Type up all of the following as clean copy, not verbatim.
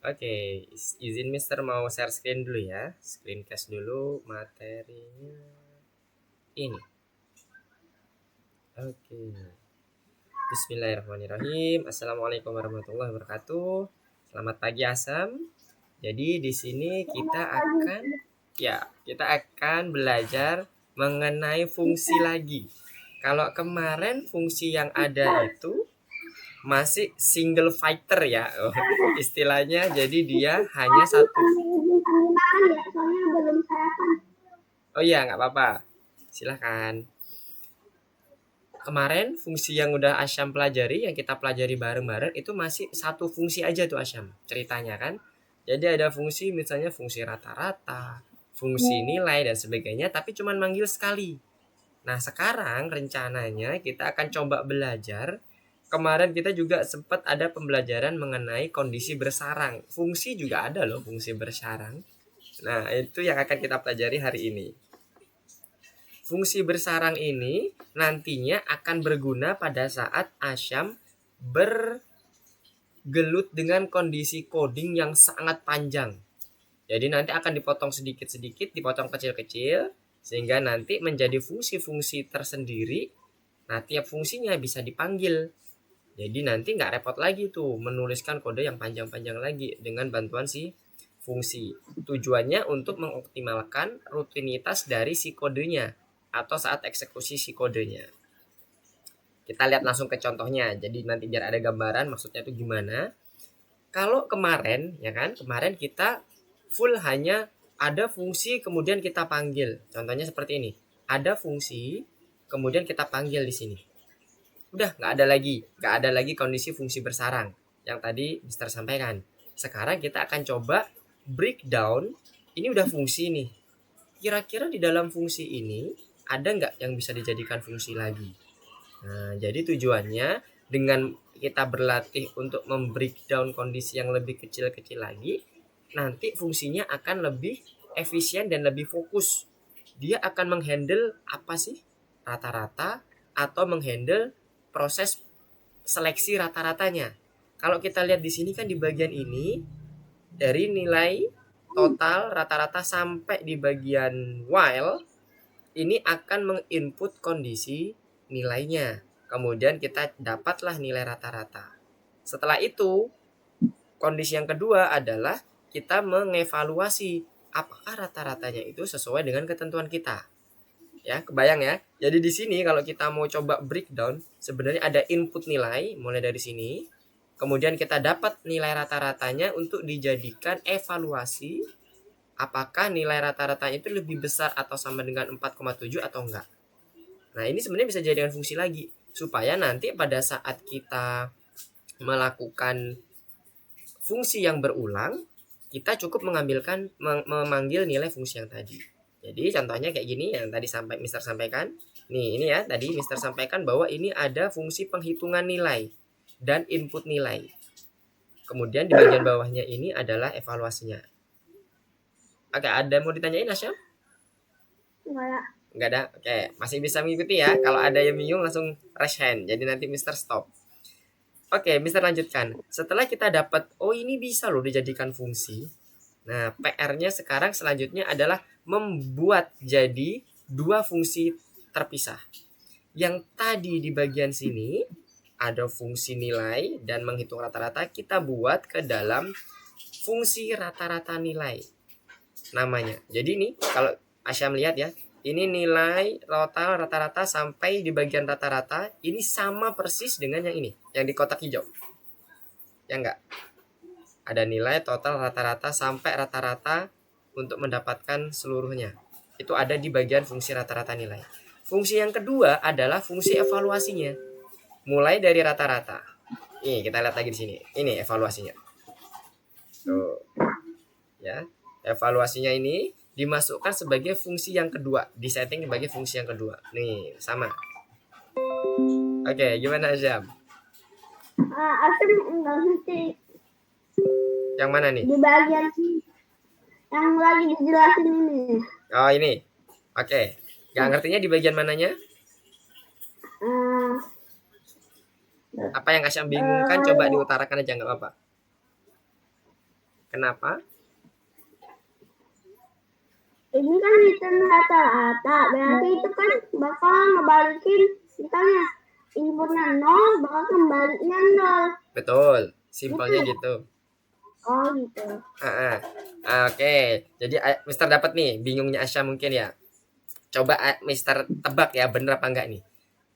Oke, izin Mister mau share screen dulu ya. Screencast dulu materinya ini. Oke. Bismillahirrahmanirrahim. Assalamualaikum warahmatullahi wabarakatuh. Selamat pagi Asam. Jadi di sini kita akan belajar mengenai fungsi lagi. Kalau kemarin fungsi yang ada itu masih single fighter ya. Istilahnya jadi dia hanya satu. Oh iya, nggak apa-apa. Silahkan. Kemarin fungsi yang udah Asyam pelajari, yang kita pelajari bareng-bareng itu masih satu fungsi aja tuh Asyam ceritanya kan. Jadi ada fungsi misalnya fungsi rata-rata, fungsi nilai dan sebagainya, tapi cuman manggil sekali. Nah sekarang rencananya kita akan coba belajar. Kemarin kita juga sempat ada pembelajaran mengenai kondisi bersarang. Fungsi juga ada loh fungsi bersarang. Nah itu yang akan kita pelajari hari ini. Fungsi bersarang ini nantinya akan berguna pada saat Asyam bergelut dengan kondisi coding yang sangat panjang. Jadi nanti akan dipotong sedikit-sedikit, dipotong kecil-kecil, sehingga nanti menjadi fungsi-fungsi tersendiri. Nah, tiap fungsinya bisa dipanggil. Jadi nanti nggak repot lagi tuh menuliskan kode yang panjang-panjang lagi dengan bantuan si fungsi. Tujuannya untuk mengoptimalkan rutinitas dari si kodenya atau saat eksekusi si kodenya. Kita lihat langsung ke contohnya. Jadi nanti biar ada gambaran maksudnya itu gimana. Kalau kemarin ya kan, kemarin kita full hanya ada fungsi kemudian kita panggil. Contohnya seperti ini. Ada fungsi kemudian kita panggil di sini. Udah nggak ada lagi kondisi fungsi bersarang yang tadi Mister sampaikan. Sekarang kita akan coba breakdown. Ini udah fungsi nih. Kira-kira di dalam fungsi ini ada nggak yang bisa dijadikan fungsi lagi? Nah, jadi tujuannya dengan kita berlatih untuk membreakdown kondisi yang lebih kecil-kecil lagi, nanti fungsinya akan lebih efisien dan lebih fokus. Dia akan menghandle apa sih? Rata-rata atau menghandle proses seleksi rata-ratanya. Kalau kita lihat di sini kan di bagian ini dari nilai total rata-rata sampai di bagian while ini akan menginput kondisi nilainya. Kemudian kita dapatlah nilai rata-rata. Setelah itu, kondisi yang kedua adalah kita mengevaluasi apakah rata-ratanya itu sesuai dengan ketentuan kita. Ya, kebayang ya. Jadi di sini kalau kita mau coba breakdown, sebenarnya ada input nilai mulai dari sini. Kemudian kita dapat nilai rata-ratanya untuk dijadikan evaluasi apakah nilai rata-ratanya itu lebih besar atau sama dengan 4,7 atau enggak. Nah, ini sebenarnya bisa dijadikan fungsi lagi supaya nanti pada saat kita melakukan fungsi yang berulang, kita cukup memanggil nilai fungsi yang tadi. Jadi contohnya kayak gini yang tadi Mister sampaikan. Nih, ini ya, tadi Mister sampaikan bahwa ini ada fungsi penghitungan nilai dan input nilai. Kemudian di bagian bawahnya ini adalah evaluasinya. Oke, ada mau ditanyain Asya? Enggak ada. Oke, masih bisa mengikuti ya. Kalau ada yang bingung langsung raise hand. Jadi nanti Mister stop. Oke, Mister lanjutkan. Setelah kita dapat, oh ini bisa loh dijadikan fungsi. Nah, PR-nya sekarang selanjutnya adalah membuat jadi dua fungsi terpisah. Yang tadi di bagian sini ada fungsi nilai dan menghitung rata-rata, kita buat ke dalam fungsi rata-rata nilai namanya. Jadi nih, kalau Asya melihat ya, ini nilai total rata-rata sampai di bagian rata-rata ini sama persis dengan yang ini, yang di kotak hijau. Ya enggak? Ada nilai total rata-rata sampai rata-rata untuk mendapatkan seluruhnya. Itu ada di bagian fungsi rata-rata nilai. Fungsi yang kedua adalah fungsi evaluasinya. Mulai dari rata-rata. Ini kita lihat lagi di sini. Ini evaluasinya. Tuh. Ya. Evaluasinya ini dimasukkan sebagai fungsi yang kedua, disetting sebagai fungsi yang kedua. Nih, sama. Oke, gimana Azam? Asam enggak ngerti. Yang mana nih? Di bagian yang lagi dijelasin ini. Oh, ini. Oke. Gak ngertinya di bagian mananya? Apa yang Asyam bingungkan coba diutarakan aja nggak apa-apa. Kenapa? Ini kan return rata-rata, berarti itu kan bakal ngebalikin, misalnya inputnya 0, bakal kembalinya 0. Betul, simpelnya gitu. Oh gitu. Oke, jadi Mister dapat nih, bingungnya Asya mungkin ya. Coba Mister tebak ya, bener apa enggak nih.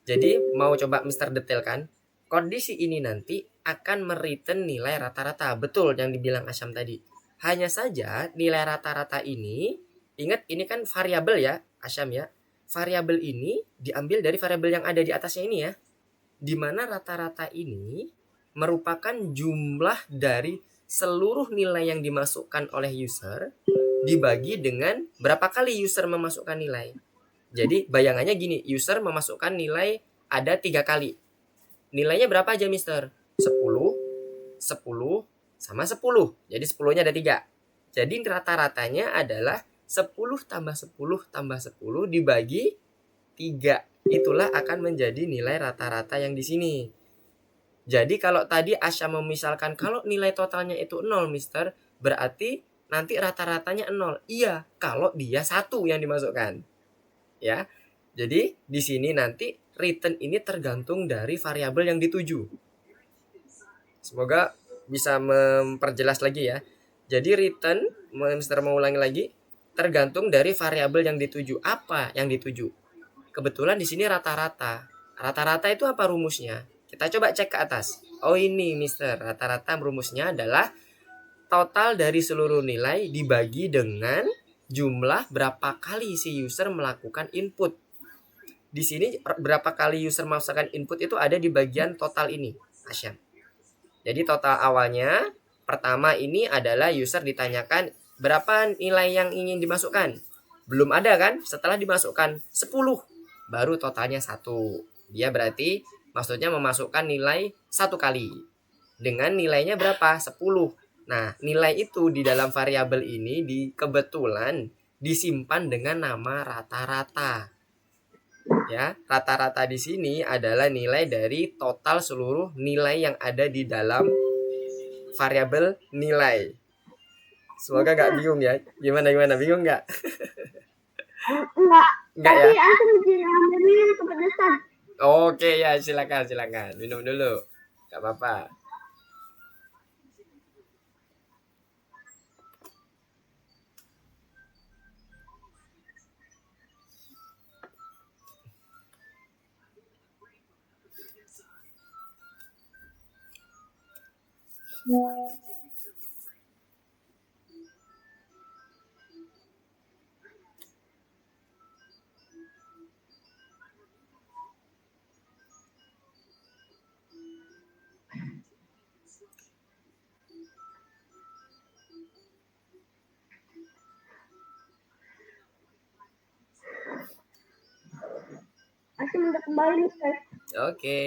Jadi mau coba Mister detailkan, kondisi ini nanti akan mereturn nilai rata-rata. Betul yang dibilang Asyam tadi. Hanya saja nilai rata-rata ini, ingat ini kan variabel ya, Asyam ya. Variabel ini diambil dari variabel yang ada di atasnya ini ya. Di mana rata-rata ini merupakan jumlah dari seluruh nilai yang dimasukkan oleh user dibagi dengan berapa kali user memasukkan nilai. Jadi bayangannya gini, user memasukkan nilai ada 3 kali. Nilainya berapa aja Mister? 10, 10, sama 10. Jadi 10-nya ada 3. Jadi rata-ratanya adalah 10 tambah 10 tambah 10 dibagi 3. Itulah akan menjadi nilai rata-rata yang di sini. Jadi kalau tadi Asya memisalkan kalau nilai totalnya itu 0 Mister, berarti nanti rata-ratanya 0. Iya, kalau dia 1 yang dimasukkan. Ya. Jadi di sini nanti return ini tergantung dari variabel yang dituju. Semoga bisa memperjelas lagi ya. Jadi return, Mister mau ulangi lagi, tergantung dari variabel yang dituju. Apa yang dituju? Kebetulan di sini rata-rata. Rata-rata itu apa rumusnya? Kita coba cek ke atas. Oh ini Mister, rata-rata rumusnya adalah total dari seluruh nilai dibagi dengan jumlah berapa kali si user melakukan input. Di sini berapa kali user memasukkan input itu ada di bagian total ini, Asyam. Jadi total awalnya pertama ini adalah user ditanyakan berapa nilai yang ingin dimasukkan. Belum ada kan? Setelah dimasukkan 10, baru totalnya 1. Dia berarti maksudnya memasukkan nilai 1 kali. Dengan nilainya berapa? 10. Nah, nilai itu di dalam variabel ini kebetulan disimpan dengan nama rata-rata. Ya, rata-rata di sini adalah nilai dari total seluruh nilai yang ada di dalam variabel nilai. Semoga nggak bingung ya. Gimana bingung nggak? Enggak. Nggak Tapi ya? aku ambil minum kepedesan. Oke ya, silakan. Minum dulu. Nggak apa-apa. Aku udah kembali Mister. Oke.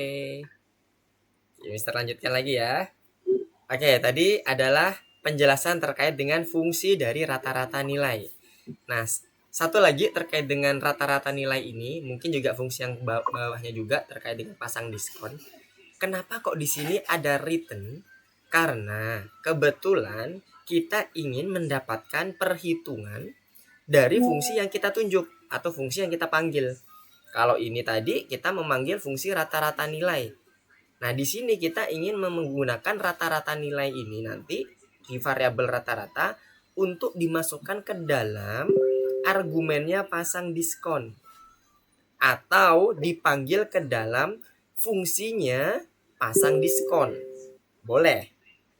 Mister lanjutkan lagi ya. Oke, tadi adalah penjelasan terkait dengan fungsi dari rata-rata nilai. Nah, satu lagi terkait dengan rata-rata nilai ini, mungkin juga fungsi yang bawahnya juga terkait dengan pasang diskon. Kenapa kok di sini ada return? Karena kebetulan kita ingin mendapatkan perhitungan dari fungsi yang kita tunjuk atau fungsi yang kita panggil. Kalau ini tadi kita memanggil fungsi rata-rata nilai. Nah, di sini kita ingin menggunakan rata-rata nilai ini nanti di variabel rata-rata untuk dimasukkan ke dalam argumennya pasang diskon atau dipanggil ke dalam fungsinya pasang diskon. Boleh.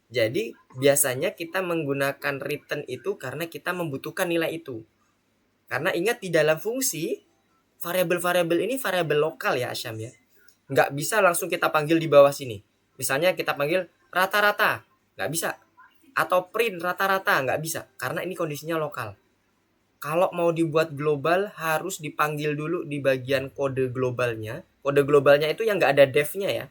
Jadi, biasanya kita menggunakan return itu karena kita membutuhkan nilai itu. Karena ingat di dalam fungsi variabel-variabel ini variabel lokal ya Asyam ya. Nggak bisa langsung kita panggil di bawah sini. Misalnya kita panggil rata-rata, nggak bisa. Atau print rata-rata, nggak bisa. Karena ini kondisinya lokal. Kalau mau dibuat global harus dipanggil dulu di bagian kode globalnya. Kode globalnya itu yang nggak ada def-nya ya.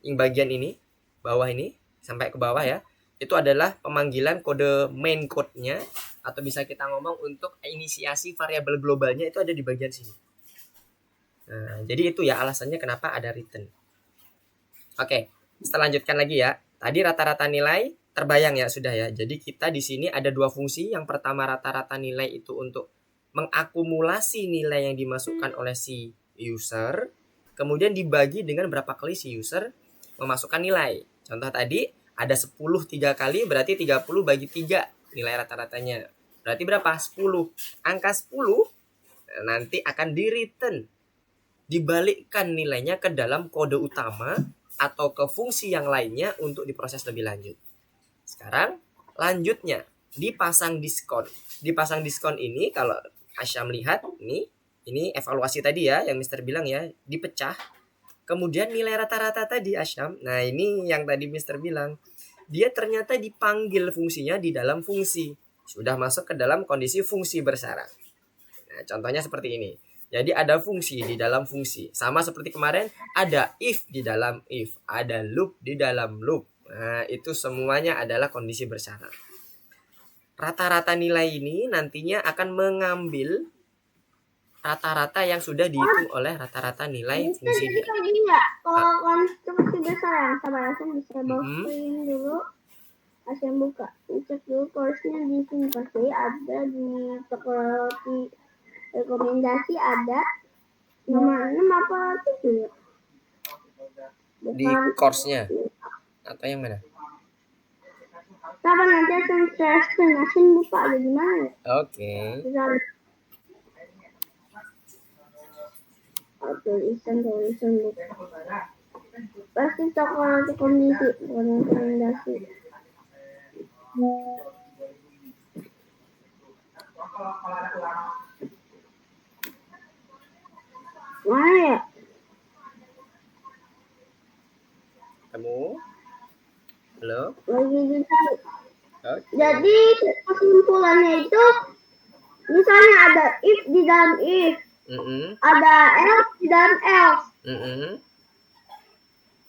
Yang bagian ini, bawah ini, sampai ke bawah ya. Itu adalah pemanggilan kode main code-nya. Atau bisa kita ngomong untuk inisiasi variabel globalnya itu ada di bagian sini. Nah, jadi itu ya alasannya kenapa ada return. Oke, kita lanjutkan lagi ya. Tadi rata-rata nilai terbayang ya sudah ya. Jadi kita di sini ada dua fungsi. Yang pertama rata-rata nilai itu untuk mengakumulasi nilai yang dimasukkan oleh si user, kemudian dibagi dengan berapa kali si user memasukkan nilai. Contoh tadi ada 10 3 kali, berarti 30 bagi 3 nilai rata-ratanya. Berarti berapa? 10. Angka 10 nanti akan di-return, dibalikkan nilainya ke dalam kode utama atau ke fungsi yang lainnya untuk diproses lebih lanjut. Sekarang lanjutnya dipasang diskon. Dipasang diskon ini kalau Asyam lihat ini evaluasi tadi ya yang Mister bilang ya, dipecah. Kemudian nilai rata-rata tadi Asyam. Nah, ini yang tadi Mister bilang. Dia ternyata dipanggil fungsinya di dalam fungsi. Sudah masuk ke dalam kondisi fungsi bersarang. Nah, contohnya seperti ini. Jadi ada fungsi di dalam fungsi. Sama seperti kemarin ada if di dalam if, ada loop di dalam loop. Nah, itu semuanya adalah kondisi bersarang. Rata-rata nilai ini nantinya akan mengambil rata-rata yang sudah dihitung oleh rata-rata nilai fungsi Jadi dia. kayak gini nggak? Kalau konstruksi bersarang, sabar Asyam bisa screen dulu. Asyam buka, cek dulu course-nya di sini pasti ada di toko rekomendasi ada nomor 6 apa 7 ya? Di course-nya atau yang mana? Sabar nanti Asyam share screen, Asyam buka ada di mana ya? Oke. Tulisan buka. Pasti toko kondisi bukan rekomendasi. Mana ya? Kamu? Halo? Lagi dicari. Oke. Jadi kesimpulannya itu misalnya ada if di dalam if, ada else di dalam else.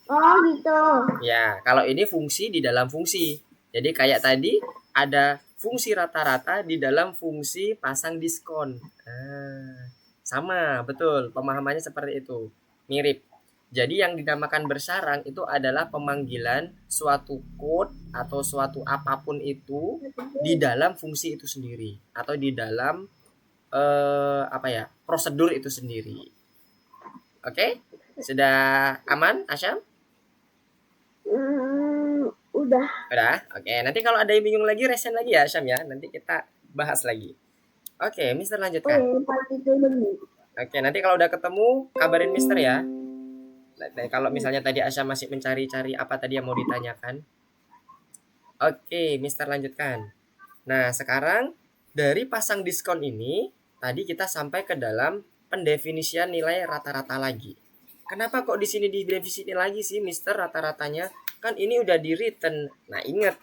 Oh gitu. Ya, kalau ini fungsi di dalam fungsi. Jadi kayak tadi ada fungsi rata-rata di dalam fungsi pasang diskon. Sama, betul. Pemahamannya seperti itu. Mirip. Jadi yang dinamakan bersarang itu adalah pemanggilan suatu code atau suatu apapun itu di dalam fungsi itu sendiri atau di dalam prosedur itu sendiri. Oke? Sudah aman, Asyam? Udah. Oke, nanti kalau ada yang bingung lagi resen lagi ya Asyam ya. Nanti kita bahas lagi. Oke, Mister lanjutkan. Oke, nanti kalau udah ketemu kabarin Mister ya. Nah, kalau misalnya tadi Asyam masih mencari-cari apa tadi yang mau ditanyakan. Oke, Mister lanjutkan. Nah, sekarang dari pasang diskon ini tadi kita sampai ke dalam pendefinisian nilai rata-rata lagi. Kenapa kok di sini didefinisi lagi sih Mister rata-ratanya? Kan ini udah di return. Nah, ingat,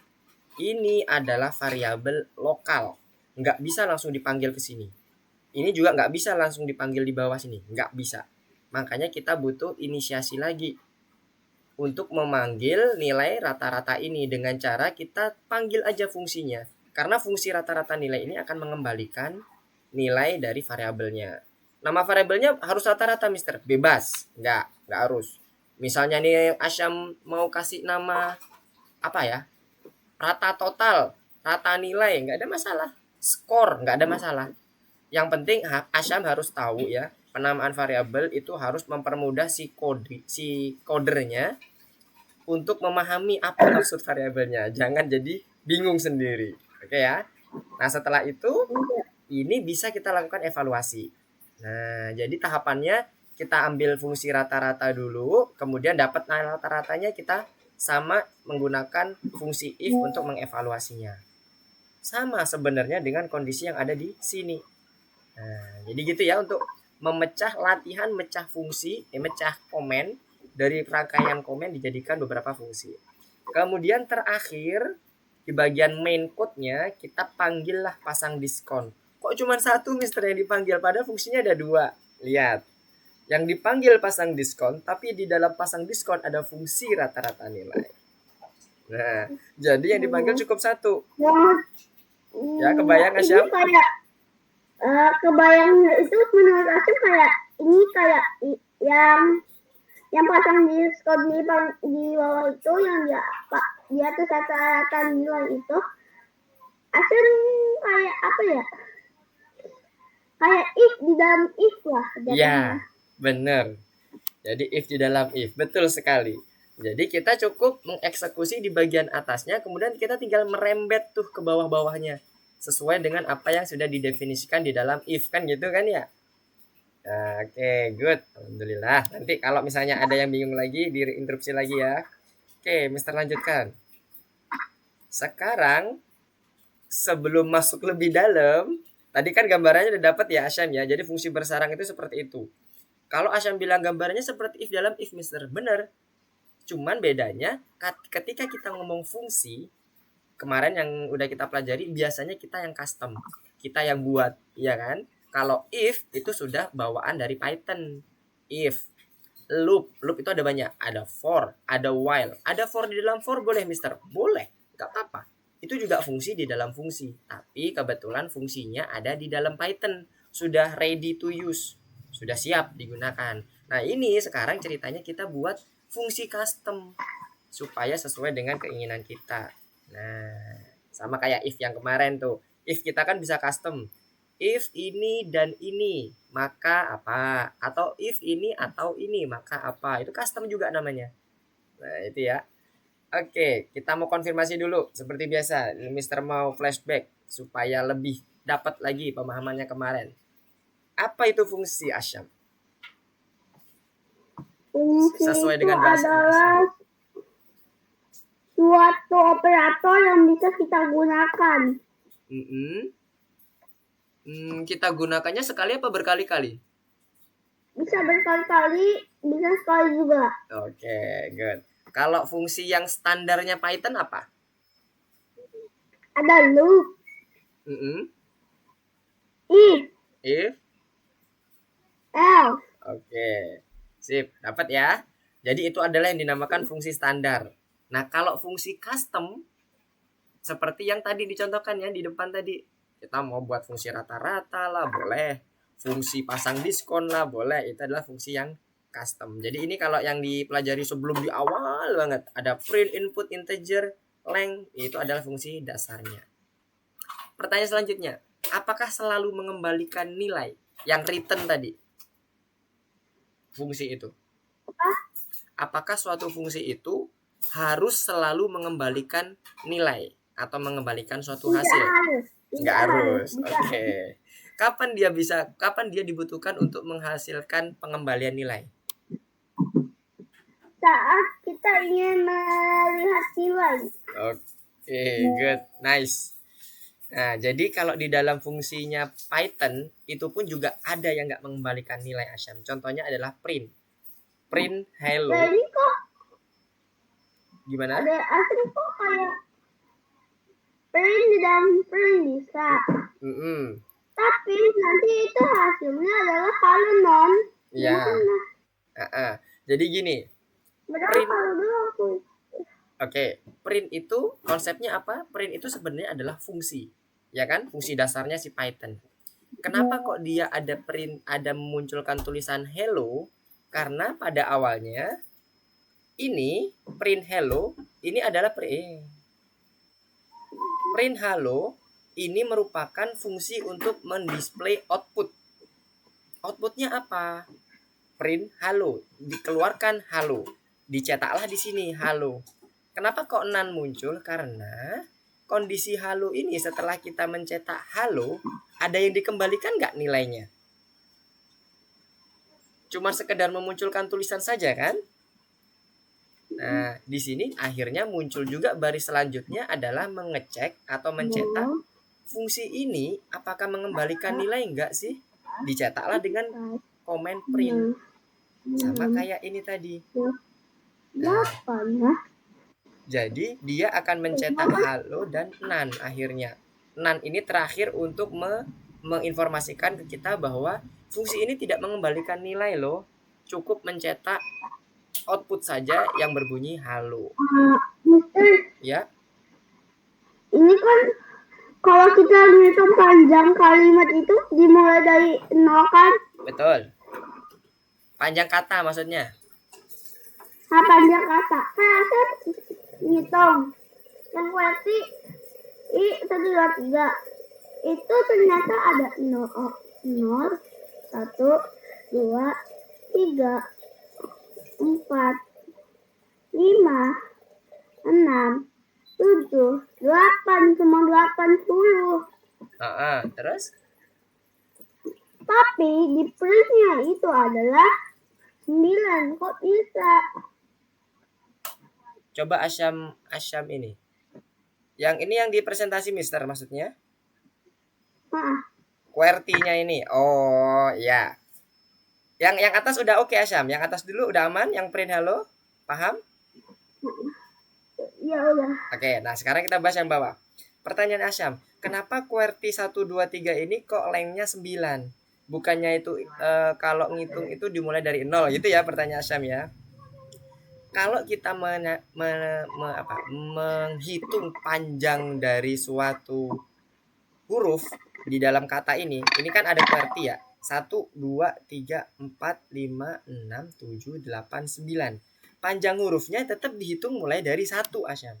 ini adalah variabel lokal. Nggak bisa langsung dipanggil ke sini. Ini juga nggak bisa langsung dipanggil di bawah sini. Nggak bisa. Makanya kita butuh inisiasi lagi untuk memanggil nilai rata-rata ini dengan cara kita panggil aja fungsinya. Karena fungsi rata-rata nilai ini akan mengembalikan nilai dari variabelnya. Nama variabelnya harus rata-rata, Mister. Bebas. Nggak harus. Misalnya nih Asyam mau kasih nama apa ya? Rata total, rata nilai, nggak ada masalah. Skor, nggak ada masalah. Yang penting Asyam harus tahu ya, penamaan variabel itu harus mempermudah si codernya untuk memahami apa maksud variabelnya. Jangan jadi bingung sendiri. Oke ya. Nah, setelah itu ini bisa kita lakukan evaluasi. Nah, jadi tahapannya kita ambil fungsi rata-rata dulu, kemudian dapat nilai rata-ratanya kita sama menggunakan fungsi if untuk mengevaluasinya. Sama sebenarnya dengan kondisi yang ada di sini. Nah, jadi gitu ya untuk memecah latihan mecah fungsi, mecah komen dari rangkaian komen dijadikan beberapa fungsi. Kemudian terakhir di bagian main code-nya kita panggillah pasang diskon. Kok cuma satu Mister yang dipanggil padahal fungsinya ada dua. Lihat. Yang dipanggil pasang diskon, tapi di dalam pasang diskon ada fungsi rata-rata nilai. Nah, jadi yang dipanggil cukup satu. Ya, kebayang nggak Syam? Kebayang itu menurut aku kayak ini kayak yang pasang diskon di bawah itu yang dia di atas rata-rata nilai itu, Asen kayak apa ya? Kayak if di dalam if lah jatuhnya. Ya, bener. Jadi if di dalam if, betul sekali. Jadi kita cukup mengeksekusi di bagian atasnya, kemudian kita tinggal merembet tuh ke bawah-bawahnya sesuai dengan apa yang sudah didefinisikan di dalam if, kan gitu kan ya. Nah, oke, good. Alhamdulillah. Nanti kalau misalnya ada yang bingung lagi, diinterupsi lagi ya. Oke, Mister lanjutkan. Sekarang sebelum masuk lebih dalam, tadi kan gambarannya udah dapat ya Asyam ya. Jadi fungsi bersarang itu seperti itu. Kalau Asyam bilang gambarannya seperti if dalam if, Mister, bener. Cuman bedanya ketika kita ngomong fungsi, kemarin yang udah kita pelajari biasanya kita yang custom, kita yang buat, ya kan? Kalau if itu sudah bawaan dari Python. If, loop itu ada banyak, ada for, ada while. Ada for di dalam for boleh, Mister? Boleh, nggak apa-apa. Itu juga fungsi di dalam fungsi, tapi kebetulan fungsinya ada di dalam Python, sudah ready to use, sudah siap digunakan. Nah ini sekarang ceritanya kita buat fungsi custom supaya sesuai dengan keinginan kita. Nah sama kayak if yang kemarin tuh, if kita kan bisa custom, if ini dan ini maka apa, atau if ini atau ini maka apa, itu custom juga namanya. Nah itu ya. Oke, kita mau konfirmasi dulu seperti biasa. Mister mau flashback supaya lebih dapat lagi pemahamannya kemarin. Apa itu fungsi, Asyam? Fungsi Sesuai itu dengan bahasa adalah suatu operator yang bisa kita gunakan. Kita gunakannya sekali apa berkali-kali? Bisa berkali-kali, bisa sekali juga. Oke, good. Kalau fungsi yang standarnya Python apa? Ada loop, if, else. Oke, sip, dapat ya. Jadi itu adalah yang dinamakan fungsi standar. Nah, kalau fungsi custom seperti yang tadi dicontohkan ya di depan tadi, kita mau buat fungsi rata-rata lah boleh, fungsi pasang diskon lah boleh, itu adalah fungsi yang custom. Jadi ini kalau yang dipelajari sebelum di awal banget, ada print input integer length, itu adalah fungsi dasarnya. Pertanyaan selanjutnya, apakah selalu mengembalikan nilai yang return tadi? Fungsi itu. Apakah suatu fungsi itu harus selalu mengembalikan nilai atau mengembalikan suatu hasil? Nggak harus. Oke. Kapan dia dibutuhkan untuk menghasilkan pengembalian nilai? Saat kita ingin melihat nilai. Oke, good, nice. Nah, jadi kalau di dalam fungsinya Python itu pun juga ada yang nggak mengembalikan nilai, Asyam. Contohnya adalah print hello. Nah, ini kok gimana? Ada asli kok kayak print di dalam print bisa. Tapi nanti itu hasilnya adalah halo non. Iya. Jadi gini. Print. Oke, print itu konsepnya apa? Print itu sebenarnya adalah fungsi, ya kan? Fungsi dasarnya si Python. Kenapa kok dia ada print, ada memunculkan tulisan hello? Karena pada awalnya ini print hello, ini adalah print hello ini merupakan fungsi untuk mendisplay output. Outputnya apa? Print halo, dikeluarkan halo, dicetaklah di sini halo. Kenapa kok nan muncul? Karena kondisi halo ini setelah kita mencetak halo, ada yang dikembalikan nggak nilainya? Cuma sekedar memunculkan tulisan saja kan? Nah, di sini akhirnya muncul juga baris selanjutnya adalah mengecek atau mencetak fungsi ini apakah mengembalikan nilai enggak sih? Dicetaklah dengan komen print. Sama kayak ini tadi. Nah, jadi dia akan mencetak halo dan nan akhirnya. Nan ini terakhir untuk menginformasikan ke kita bahwa fungsi ini tidak mengembalikan nilai loh. Cukup mencetak output saja yang berbunyi halo. Ya. Ini kan kalau kita ngitung panjang kalimat itu dimulai dari nol kan? Betul. Panjang kata maksudnya. Panjang kata. ngitung. Yang QWERTY I123 itu ternyata ada 0, 1, 2, 3, 4, 5, 6, 7, 8, cuma 8, 10. Terus? Tapi di printnya itu adalah 9. Kok bisa? Coba Asyam ini. Yang ini yang di presentasi Mister maksudnya? QWERTY-nya ini. Oh, ya. Yang atas udah oke Asyam. Yang atas dulu udah aman, yang print halo. Paham? Ya udah. Oke, nah sekarang kita bahas yang bawah. Pertanyaan Asyam, kenapa QWERTY 1 2 3 ini kok lengthnya 9? Bukannya itu kalau ngitung itu dimulai dari 0 gitu ya pertanyaan Asyam ya. Kalau kita menghitung panjang dari suatu huruf di dalam kata ini kan ada QWERTY ya. 1, 2, 3, 4, 5, 6, 7, 8, 9. Panjang hurufnya tetap dihitung mulai dari 1 Asyam.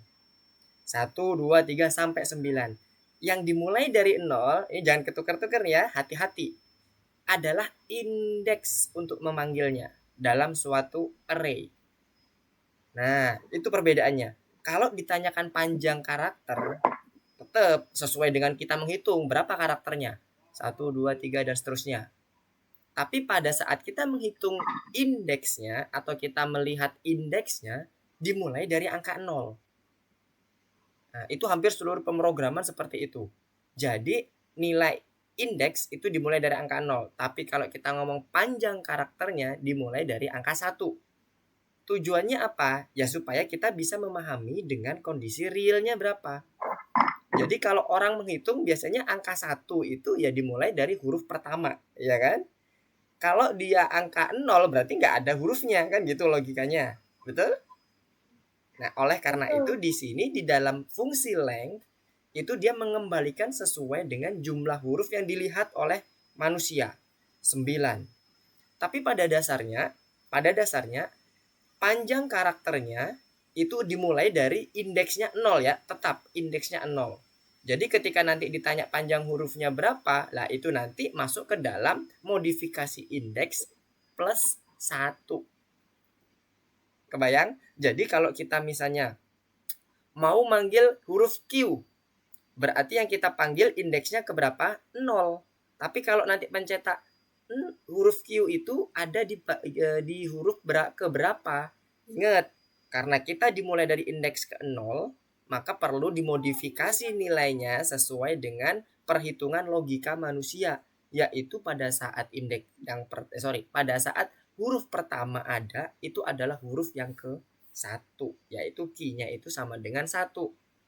1, 2, 3, sampai 9. Yang dimulai dari 0, ini jangan ketukar-tukar ya, hati-hati. Adalah indeks untuk memanggilnya dalam suatu array. Nah, itu perbedaannya. Kalau ditanyakan panjang karakter, tetap sesuai dengan kita menghitung berapa karakternya. 1, 2, 3, dan seterusnya. Tapi pada saat kita menghitung indeksnya atau kita melihat indeksnya, dimulai dari angka 0. Nah, itu hampir seluruh pemrograman seperti itu. Jadi, nilai indeks itu dimulai dari angka 0. Tapi kalau kita ngomong panjang karakternya, dimulai dari angka 1. Tujuannya apa? Ya supaya kita bisa memahami dengan kondisi realnya berapa. Jadi kalau orang menghitung biasanya angka 1 itu ya dimulai dari huruf pertama, ya kan? Kalau dia angka 0 berarti nggak ada hurufnya, kan gitu logikanya. Betul? Nah, oleh karena itu di sini di dalam fungsi length itu dia mengembalikan sesuai dengan jumlah huruf yang dilihat oleh manusia, 9. Tapi pada dasarnya panjang karakternya itu dimulai dari indeksnya 0 ya, tetap indeksnya 0. Jadi ketika nanti ditanya panjang hurufnya berapa, lah itu nanti masuk ke dalam modifikasi indeks plus 1. Kebayang? Jadi kalau kita misalnya mau manggil huruf Q, berarti yang kita panggil indeksnya ke berapa? 0. Tapi kalau nanti mencetak huruf Q itu ada di huruf ke berapa? Ingat, karena kita dimulai dari indeks ke 0, maka perlu dimodifikasi nilainya sesuai dengan perhitungan logika manusia, yaitu pada saat pada saat huruf pertama ada itu adalah huruf yang ke 1, yaitu Q-nya itu sama dengan 1.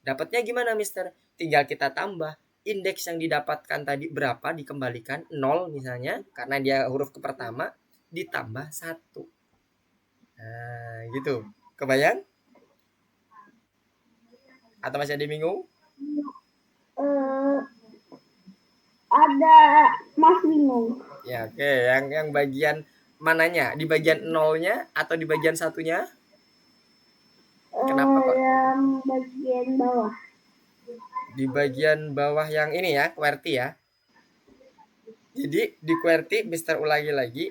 Dapatnya gimana, Mister? Tinggal kita tambah indeks yang didapatkan tadi berapa dikembalikan 0 misalnya karena dia huruf ke pertama ditambah 1. Nah, gitu. Kebayang? Atau masih ada bingung? Ada masih bingung. Ya, oke. Yang bagian mananya? Di bagian 0-nya atau di bagian 1-nya? Kenapa kok? Yang bagian bawah. Di bagian bawah yang ini ya, QWERTY ya. Jadi di QWERTY, Mister ulangi lagi,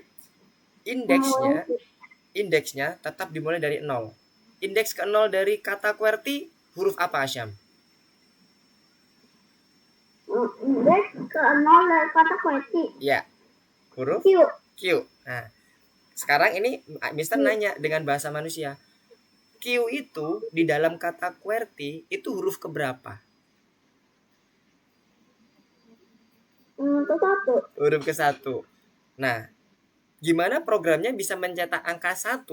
indeksnya tetap dimulai dari 0. Indeks ke 0 dari kata QWERTY huruf apa, Asyam? Indeks ke 0 dari kata QWERTY. Ya, huruf Q. Nah, sekarang ini Mister nanya dengan bahasa manusia. Q itu di dalam kata QWERTY itu huruf keberapa? Ke-1. Huruf ke-1. Nah, gimana programnya bisa mencetak angka 1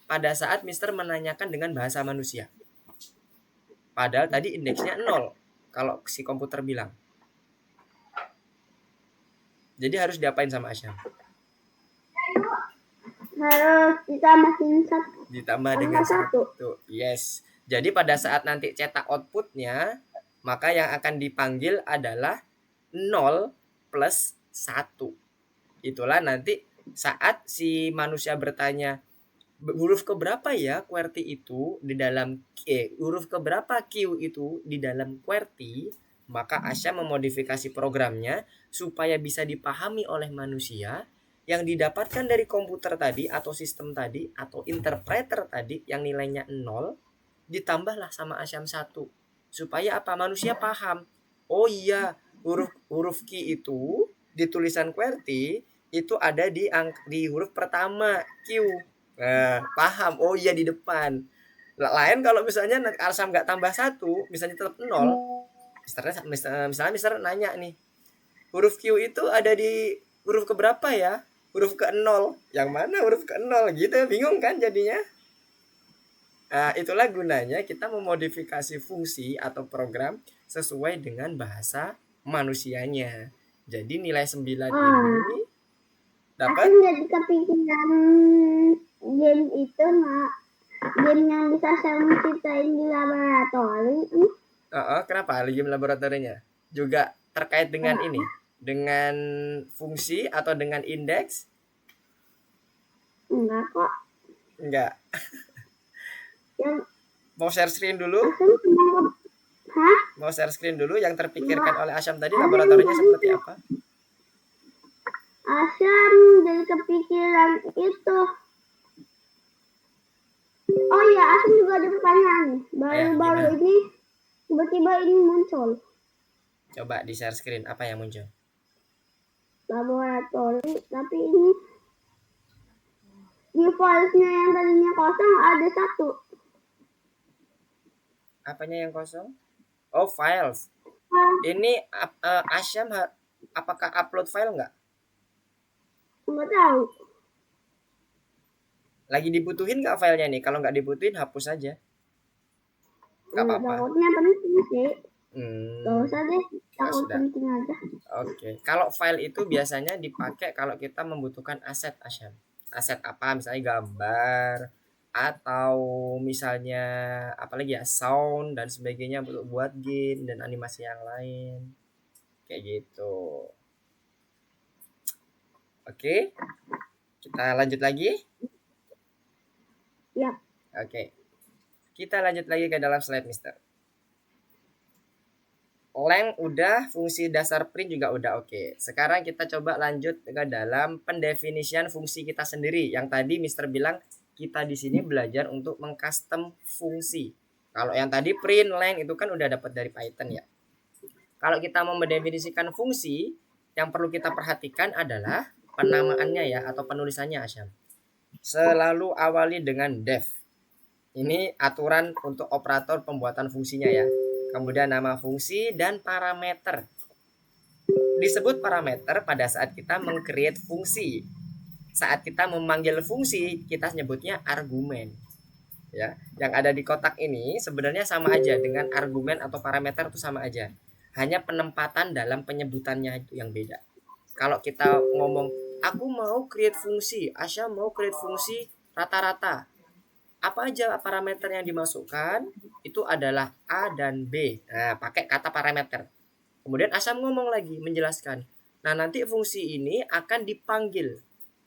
pada saat Mister menanyakan dengan bahasa manusia? Padahal tadi indeksnya 0 kalau si komputer bilang. Jadi harus diapain sama Asyam? Harus ditambahin 1. Ditambah dengan 1. Yes. Jadi pada saat nanti cetak outputnya, maka yang akan dipanggil adalah 0 plus 1. Itulah nanti saat si manusia bertanya, huruf keberapa ya QWERTY itu di dalam huruf keberapa Q itu di dalam QWERTY, maka Asya memodifikasi programnya supaya bisa dipahami oleh manusia yang didapatkan dari komputer tadi atau sistem tadi atau interpreter tadi yang nilainya 0 ditambahlah sama Asyam 1 supaya apa manusia paham. Oh iya, huruf huruf Q itu di tulisan QWERTY itu ada di huruf pertama Q. Nah, paham. Oh iya di depan. Lain kalau misalnya Arsam nggak tambah satu, misalnya tetap nol, misalnya Mister nanya nih, huruf Q itu ada di huruf keberapa ya? Huruf ke nol. Yang mana huruf ke nol? Gitu, bingung kan jadinya? Nah, itulah gunanya kita memodifikasi fungsi atau program sesuai dengan bahasa manusianya. Jadi nilai 9 ini dapat. Aku jadi kepikiran game itu nak, game yang bisa saya ceritain di laboratori. Kenapa game laboratorinya? Juga terkait dengan ini, dengan fungsi atau dengan indeks? Enggak kok. Enggak. Yang Mau share screen dulu? Hah? Mau share screen dulu yang terpikirkan oleh Asyam tadi laboratorinya seperti apa? Asyam jadi kepikiran itu. Oh iya, Asyam juga ada pertanyaan nih. Baru-baru ini tiba-tiba ini muncul. Coba di share screen apa yang muncul? Laboratori, tapi ini di filenya yang tadinya kosong ada satu. Apanya yang kosong? Oh, files. Ini Asyam apakah upload file nggak? Nggak tahu. Lagi dibutuhin nggak filenya nih? Kalau nggak dibutuhin hapus aja. Nggak apa-apa. Takutnya penting sih. Gak Hmm. usah deh, takut penting aja. Oke, kalau file itu biasanya dipakai kalau kita membutuhkan aset Asyam. Aset apa? Misalnya gambar atau misalnya apalagi ya sound dan sebagainya untuk buat game dan animasi yang lain. Kayak gitu. Oke. Kita lanjut lagi. Ya. Oke. Kita lanjut lagi ke dalam slide Mister. Length udah, fungsi dasar print juga udah oke. Sekarang kita coba lanjut ke dalam pendefinisian fungsi kita sendiri. Yang tadi Mister bilang kita di sini belajar untuk mengcustom fungsi. Kalau yang tadi print, length itu kan udah dapat dari Python ya. Kalau kita mau mendefinisikan fungsi, yang perlu kita perhatikan adalah penamaannya ya atau penulisannya Asyam. Selalu awali dengan def. Ini aturan untuk operator pembuatan fungsinya ya. Kemudian nama fungsi dan parameter. Disebut parameter pada saat kita meng-create fungsi. Saat kita memanggil fungsi, kita sebutnya argumen. Ya, yang ada di kotak ini sebenarnya sama aja dengan argumen atau parameter itu sama aja. Hanya penempatan dalam penyebutannya itu yang beda. Kalau kita ngomong, aku mau create fungsi, Asya mau create fungsi rata-rata. Apa aja parameter yang dimasukkan itu adalah A dan B. Nah, pakai kata parameter. Kemudian Asam ngomong lagi menjelaskan. Nah, nanti fungsi ini akan dipanggil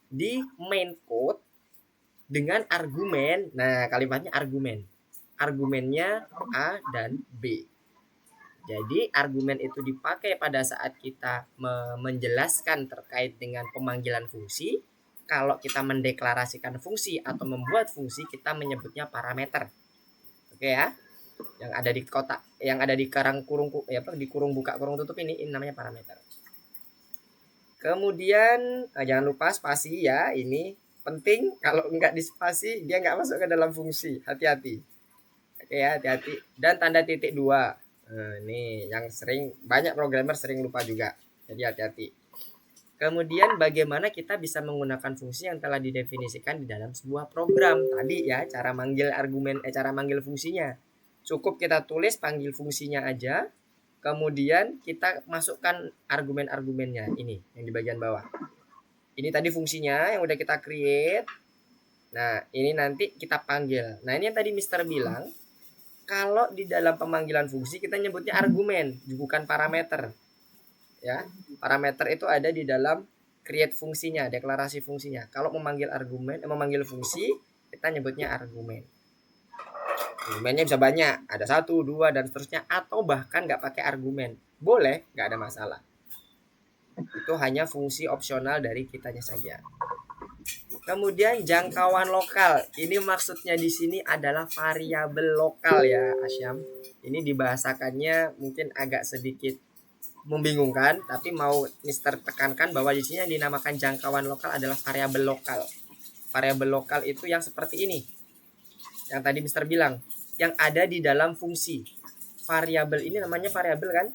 di main code dengan argumen. Nah, kalimatnya argumen. Argumennya A dan B. Jadi argumen itu dipakai pada saat kita menjelaskan terkait dengan pemanggilan fungsi. Kalau kita mendeklarasikan fungsi atau membuat fungsi, kita menyebutnya parameter. Oke ya. Yang ada di kotak, yang ada di di kurung buka kurung tutup ini namanya parameter. Kemudian jangan lupa spasi ya, ini penting. Kalau nggak di spasi dia nggak masuk ke dalam fungsi. Hati-hati. Oke ya, hati-hati. Dan tanda titik 2. Nah, ini yang banyak programmer sering lupa juga. Jadi hati-hati. Kemudian bagaimana kita bisa menggunakan fungsi yang telah didefinisikan di dalam sebuah program. Tadi ya, cara manggil fungsinya. Cukup kita tulis panggil fungsinya aja. Kemudian kita masukkan argumen-argumennya. Ini yang di bagian bawah. Ini tadi fungsinya yang udah kita create. Nah, ini nanti kita panggil. Nah, ini yang tadi Mister bilang. Kalau di dalam pemanggilan fungsi kita nyebutnya argumen, bukan parameter. Ya, parameter itu ada di dalam create fungsinya, deklarasi fungsinya. Kalau memanggil fungsi, Kita nyebutnya argumen. Argumennya bisa banyak, ada 1, 2, dan seterusnya, atau bahkan nggak pakai argumen. Boleh, nggak ada masalah. Itu hanya fungsi opsional dari kitanya saja. Kemudian jangkauan lokal. Ini maksudnya di sini adalah variabel lokal ya, Asyam. Ini dibahasakannya mungkin agak sedikit membingungkan, tapi mau Mister tekankan bahwa di sini yang dinamakan jangkauan lokal adalah variabel lokal. Variabel lokal itu yang seperti ini. Yang tadi Mister bilang, yang ada di dalam fungsi. Variabel ini namanya variabel kan?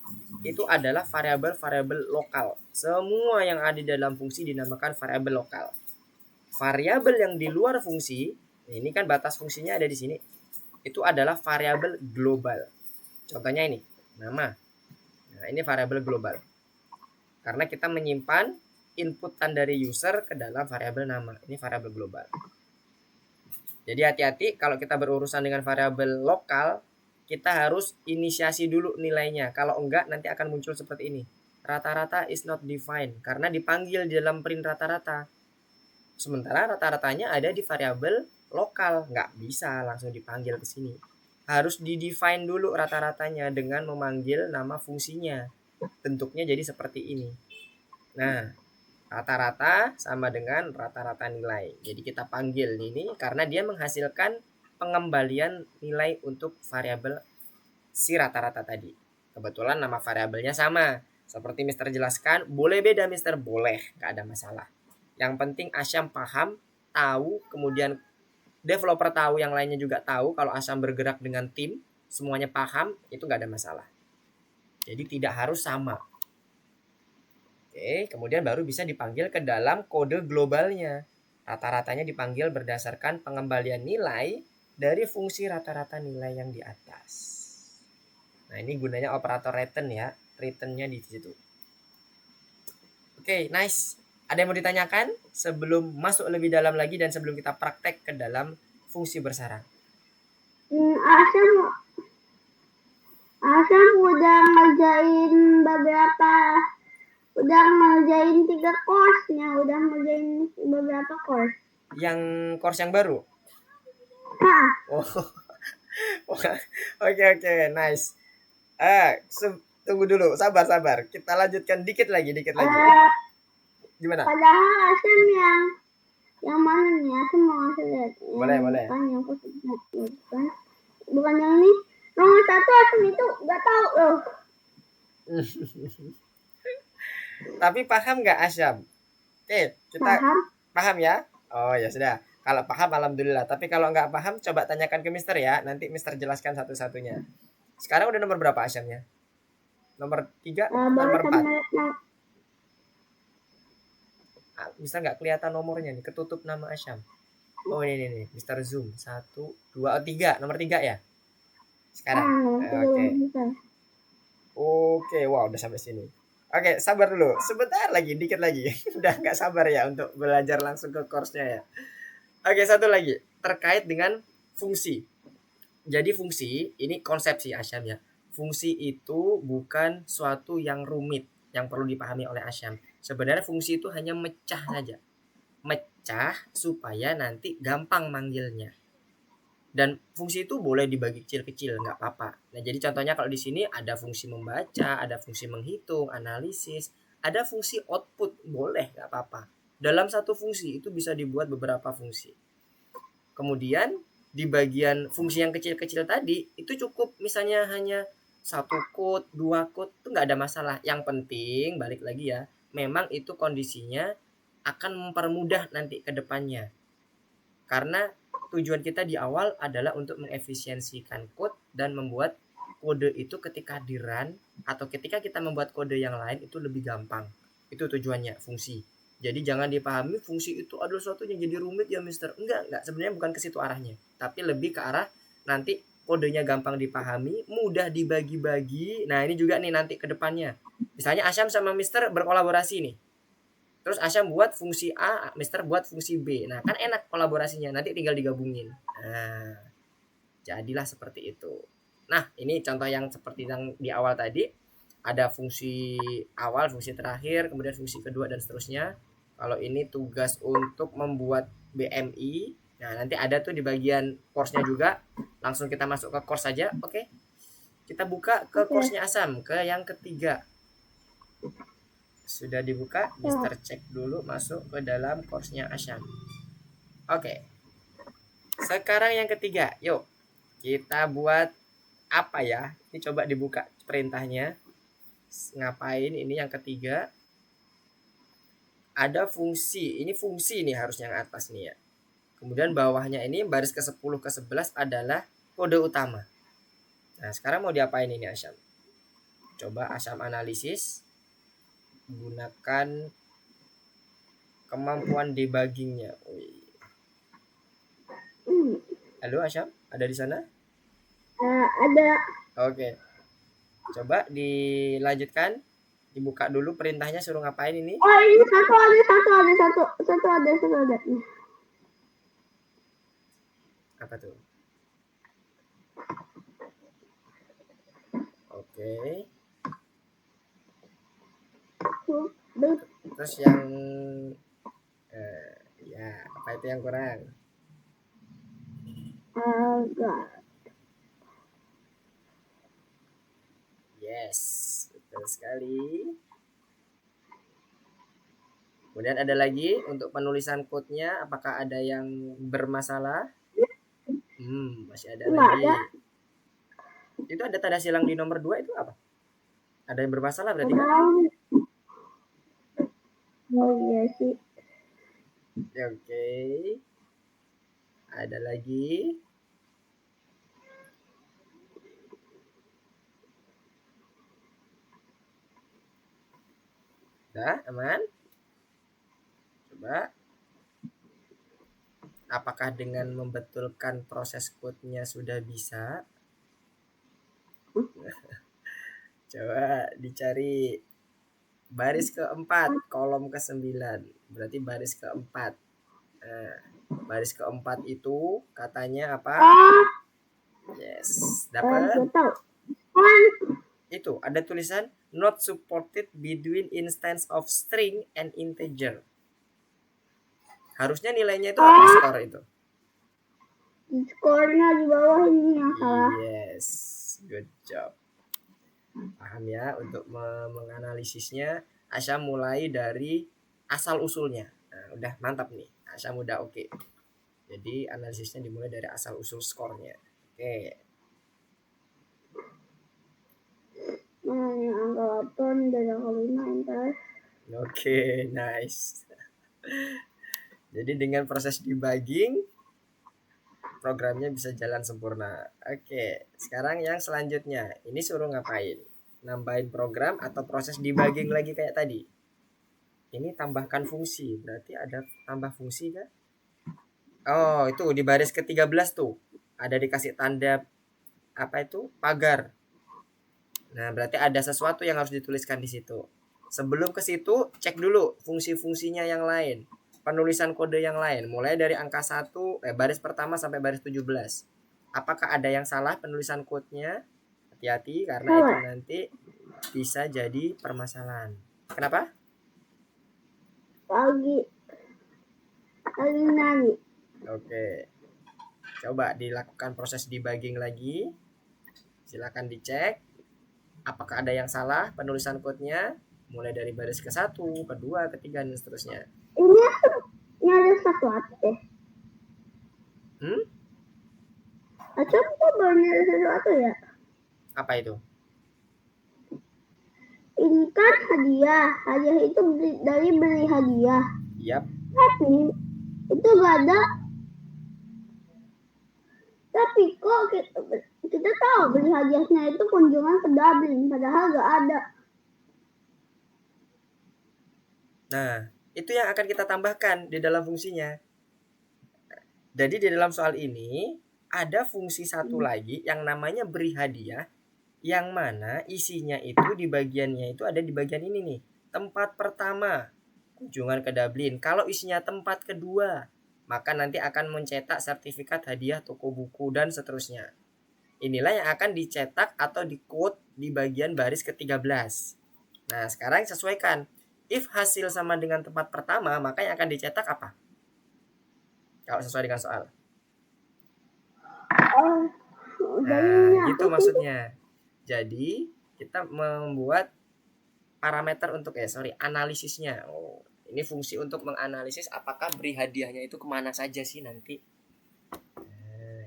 Itu adalah variabel-variabel lokal. Semua yang ada di dalam fungsi dinamakan variabel lokal. Variabel yang di luar fungsi, ini kan batas fungsinya ada di sini. Itu adalah variabel global. Contohnya ini, nama. Nah, ini variabel global. Karena kita menyimpan inputan dari user ke dalam variabel nama. Ini variabel global. Jadi hati-hati kalau kita berurusan dengan variabel lokal, kita harus inisiasi dulu nilainya. Kalau enggak nanti akan muncul seperti ini. Rata-rata is not defined karena dipanggil di dalam print rata-rata. Sementara rata-ratanya ada di variabel lokal, nggak bisa langsung dipanggil ke sini. Harus di-define dulu rata-ratanya dengan memanggil nama fungsinya. Bentuknya jadi seperti ini. Nah, rata-rata sama dengan rata-rata nilai. Jadi kita panggil ini karena dia menghasilkan pengembalian nilai untuk variabel si rata-rata tadi. Kebetulan nama variabelnya sama. Seperti Mister jelaskan, boleh beda Mister, boleh, nggak ada masalah. Yang penting Asyam paham, tahu, kemudian developer tahu, yang lainnya juga tahu. Kalau Asyam bergerak dengan tim, semuanya paham, itu nggak ada masalah. Jadi tidak harus sama. Oke, kemudian baru bisa dipanggil ke dalam kode globalnya. Rata-ratanya dipanggil berdasarkan pengembalian nilai dari fungsi rata-rata nilai yang di atas. Nah, ini gunanya operator return ya. Returnnya di situ. Oke, nice. Ada yang mau ditanyakan sebelum masuk lebih dalam lagi dan sebelum kita praktek ke dalam fungsi bersarang? Asam udah ngerjain beberapa, udah ngerjain 3 course-nya, udah ngerjain beberapa course. Yang course yang baru? Hah, Oh, oke, nice. Tunggu dulu, sabar. Kita lanjutkan dikit lagi. Gimana? padahal Asam yang mana nih? Asam mau ngasih lihat. Boleh. Bukan yang bukan yang ini. Nomor 1 Asam itu nggak tahu loh. Tapi paham nggak Asyam? Oke, kita paham ya? Oh ya sudah. Kalau paham alhamdulillah. Tapi kalau nggak paham coba tanyakan ke Mister ya. Nanti Mister jelaskan satu-satunya. Sekarang udah nomor berapa Asyamnya? Nomor 3, nomor 4. Mister nggak kelihatan nomornya nih, ketutup nama Asyam. Oh ini Mister Zoom 1, 2, 3, nomor 3 ya. Sekarang. Oke, wow udah sampai sini. Oke, sabar dulu. Sebentar lagi, dikit lagi. Udah nggak sabar ya untuk belajar langsung ke course-nya ya. Oke, satu lagi terkait dengan fungsi. Jadi fungsi ini konsepsi Asyam ya. Fungsi itu bukan suatu yang rumit yang perlu dipahami oleh Asyam. Sebenarnya fungsi itu hanya mecah saja. Mecah supaya nanti gampang manggilnya. Dan fungsi itu boleh dibagi kecil-kecil, nggak apa-apa. Nah, jadi contohnya kalau di sini ada fungsi membaca, ada fungsi menghitung, analisis, ada fungsi output, boleh, nggak apa-apa. Dalam satu fungsi itu bisa dibuat beberapa fungsi. Kemudian di bagian fungsi yang kecil-kecil tadi itu cukup misalnya hanya 1 code, 2 code, itu nggak ada masalah. Yang penting balik lagi ya, memang itu kondisinya akan mempermudah nanti ke depannya. Karena tujuan kita di awal adalah untuk mengefisiensikan code dan membuat kode itu ketika di run atau ketika kita membuat kode yang lain itu lebih gampang. Itu tujuannya fungsi. Jadi jangan dipahami fungsi itu adalah sesuatu yang jadi rumit ya Mister. Enggak. Sebenarnya bukan ke situ arahnya. Tapi lebih ke arah nanti kodenya gampang dipahami, mudah dibagi-bagi. Nah ini juga nih nanti ke depannya. Misalnya Asyam sama Mister berkolaborasi nih. Terus Asyam buat fungsi A, Mister buat fungsi B. Nah, kan enak kolaborasinya. Nanti tinggal digabungin. Nah, jadilah seperti itu. Nah, ini contoh yang seperti yang di awal tadi. Ada fungsi awal, fungsi terakhir, kemudian fungsi kedua, dan seterusnya. Kalau ini tugas untuk membuat BMI, Nah, nanti ada tuh di bagian course-nya juga. Langsung kita masuk ke course saja. Oke. Kita buka ke Oke. course-nya Asam, ke yang ketiga. Sudah dibuka, Ya. Mister cek dulu masuk ke dalam course-nya Asam. Oke. Sekarang yang ketiga. Yuk, kita buat apa ya? Ini coba dibuka perintahnya. Ngapain ini yang ketiga? Ada fungsi. Ini fungsi nih harusnya yang atas nih ya. Kemudian bawahnya ini baris ke-10 ke-11 adalah kode utama. Nah, sekarang mau diapain ini Asyam? Coba Asyam analisis. Gunakan kemampuan debuggingnya. Halo Asyam, ada di sana? Ada. Oke. Coba dilanjutkan. Dibuka dulu perintahnya suruh ngapain ini? Oh, ini satu ada. Apa tuh? Oke. Terus yang ya, apa itu yang kurang? Agak. Yes, betul sekali. Kemudian ada lagi untuk penulisan code-nya, apakah ada yang bermasalah? Masih ada lagi. Ada. Itu ada tanda silang di nomor 2 itu apa? Ada yang bermasalah berarti kan? Oh iya sih. Oke. Ada lagi. Udah, aman? Coba. Apakah dengan membetulkan proses code-nya sudah bisa? Coba dicari baris keempat, kolom ke-9. Berarti baris keempat. Nah, baris keempat itu katanya apa? Yes, dapat. Itu ada tulisan not supported between instance of string and integer. Harusnya nilainya itu apa skor itu? Skornya di bawah ini yang salah. Yes, good job. Paham ya, untuk menganalisisnya Asya mulai dari asal usulnya. Nah, udah mantap nih. Asya udah oke. Jadi analisisnya dimulai dari asal usul skornya. Oke. Angka 8 dan angka 5 enter. Oke, nice. Jadi dengan proses debugging programnya bisa jalan sempurna. Oke, sekarang yang selanjutnya. Ini suruh ngapain? Nambahin program atau proses debugging lagi kayak tadi? Ini tambahkan fungsi. Berarti ada tambah fungsi kan? Oh, itu di baris ke-13 tuh. Ada dikasih tanda apa itu? Pagar. Nah, berarti ada sesuatu yang harus dituliskan di situ. Sebelum ke situ, cek dulu fungsi-fungsinya yang lain. Penulisan kode yang lain, mulai dari angka 1, baris pertama sampai baris 17. Apakah ada yang salah penulisan kodenya? Hati-hati karena itu nanti bisa jadi permasalahan. Kenapa? Lagi nani. Oke. Coba dilakukan proses debugging lagi. Silakan dicek. Apakah ada yang salah penulisan kodenya? Mulai dari baris ke-1, kedua, ketiga, dan seterusnya. Ini ada sesuatu deh. Acap kok baru ada sesuatu ya? Apa itu? Ini kan hadiah. Hadiah itu dari beli hadiah. Yap. Tapi itu gak ada. Tapi kok kita tahu beli hadiahnya itu kunjungan ke Dublin, padahal gak ada. Nah, itu yang akan kita tambahkan di dalam fungsinya. Jadi di dalam soal ini ada fungsi satu lagi yang namanya beri hadiah, yang mana isinya itu di bagiannya itu ada di bagian ini nih. Tempat pertama, kunjungan ke Dublin. Kalau isinya tempat kedua, maka nanti akan mencetak sertifikat hadiah toko buku dan seterusnya. Inilah yang akan dicetak atau di-quote di bagian baris ke-13. Nah, sekarang sesuaikan. If hasil sama dengan tempat pertama, maka yang akan dicetak apa? kalau sesuai dengan soal. Oh, Nah, jadinya gitu itu maksudnya. Jadi kita membuat parameter untuk analisisnya. Oh, ini fungsi untuk menganalisis apakah beri hadiahnya itu kemana saja sih nanti.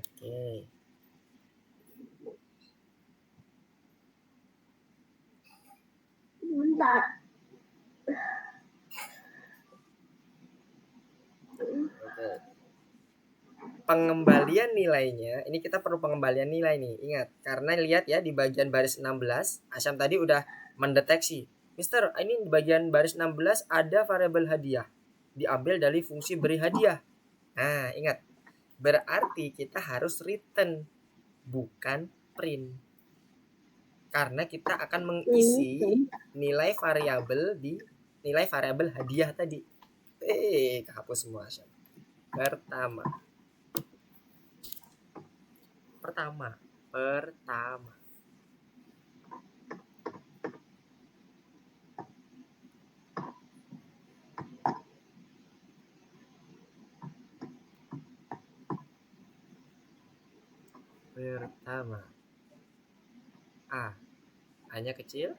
Oke. bentar. Oke. Pengembalian nilainya, ini kita perlu pengembalian nilai nih. Ingat, karena lihat ya di bagian baris 16, Asyam tadi udah mendeteksi. Mister, ini di bagian baris 16 ada variabel hadiah. Diambil dari fungsi beri hadiah. Nah, ingat. Berarti kita harus return, bukan print. Karena kita akan mengisi nilai variabel di nilai variabel hadiah tadi. Kehapus semua Asyam. Pertama. Pertama. A. A-nya kecil.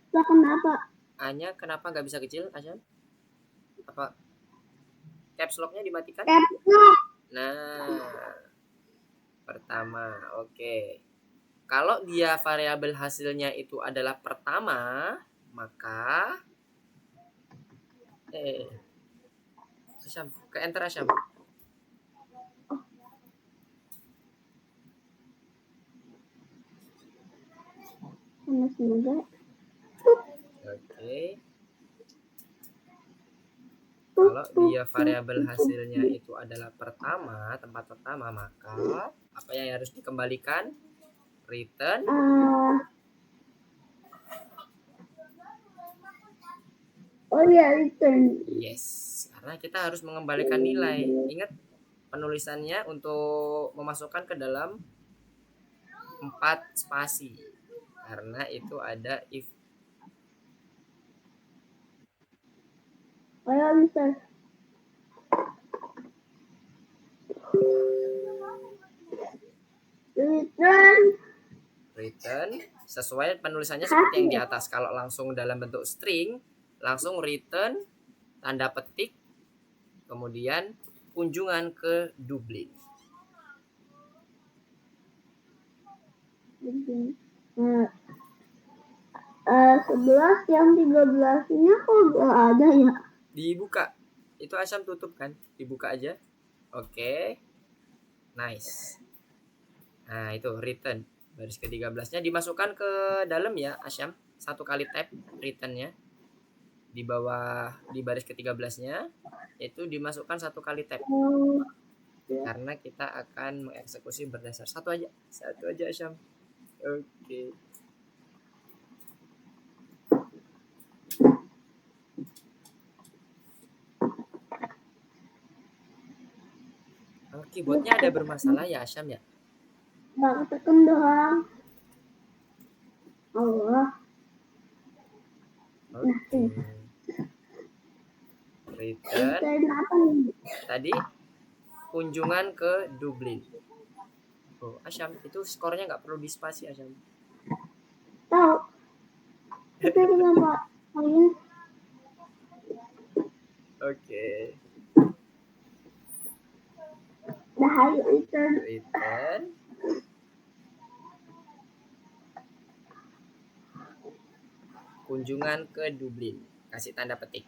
Lah kenapa? A-nya kenapa nggak bisa kecil, Asyam? Apa caps lock-nya dimatikan? Caps lock. Nah, pertama. Oke. Kalau dia variabel hasilnya itu adalah pertama, maka Asyam, ke enter Asyam. Semoga. Oke. Kalau dia variabel hasilnya itu adalah pertama, tempat pertama, maka apa yang harus dikembalikan? Return. Oh ya, return. Yes, karena kita harus mengembalikan nilai. Ingat penulisannya untuk memasukkan ke dalam 4 spasi. Karena itu ada if. Oh ya, bisa. Return sesuai penulisannya seperti yang di atas. Kalau langsung dalam bentuk string, langsung return tanda petik, kemudian kunjungan ke Dublin. Nah, 11 yang 13-nya kok gak ada ya? Dibuka. Itu Asyam tutup kan? Dibuka aja. Oke. Nice. Nah, itu return. Baris ke-13-nya dimasukkan ke dalam ya, Asyam. 1 kali tab return-nya. Di bawah di baris ke-13-nya itu dimasukkan 1 kali tab. Karena kita akan mengeksekusi berdasar satu aja Asyam. Oke. Keyboardnya ada bermasalah ya Asyam ya? Nggak tekan doang. Allah. Oke. Return apa nih? tadi kunjungan ke Dublin. Oh, Asyam, itu skornya nggak perlu dispasi Asyam. Tahu. Itu kenapa? Kalian Oke. bahaya return. Kunjungan ke Dublin. Kasih tanda petik.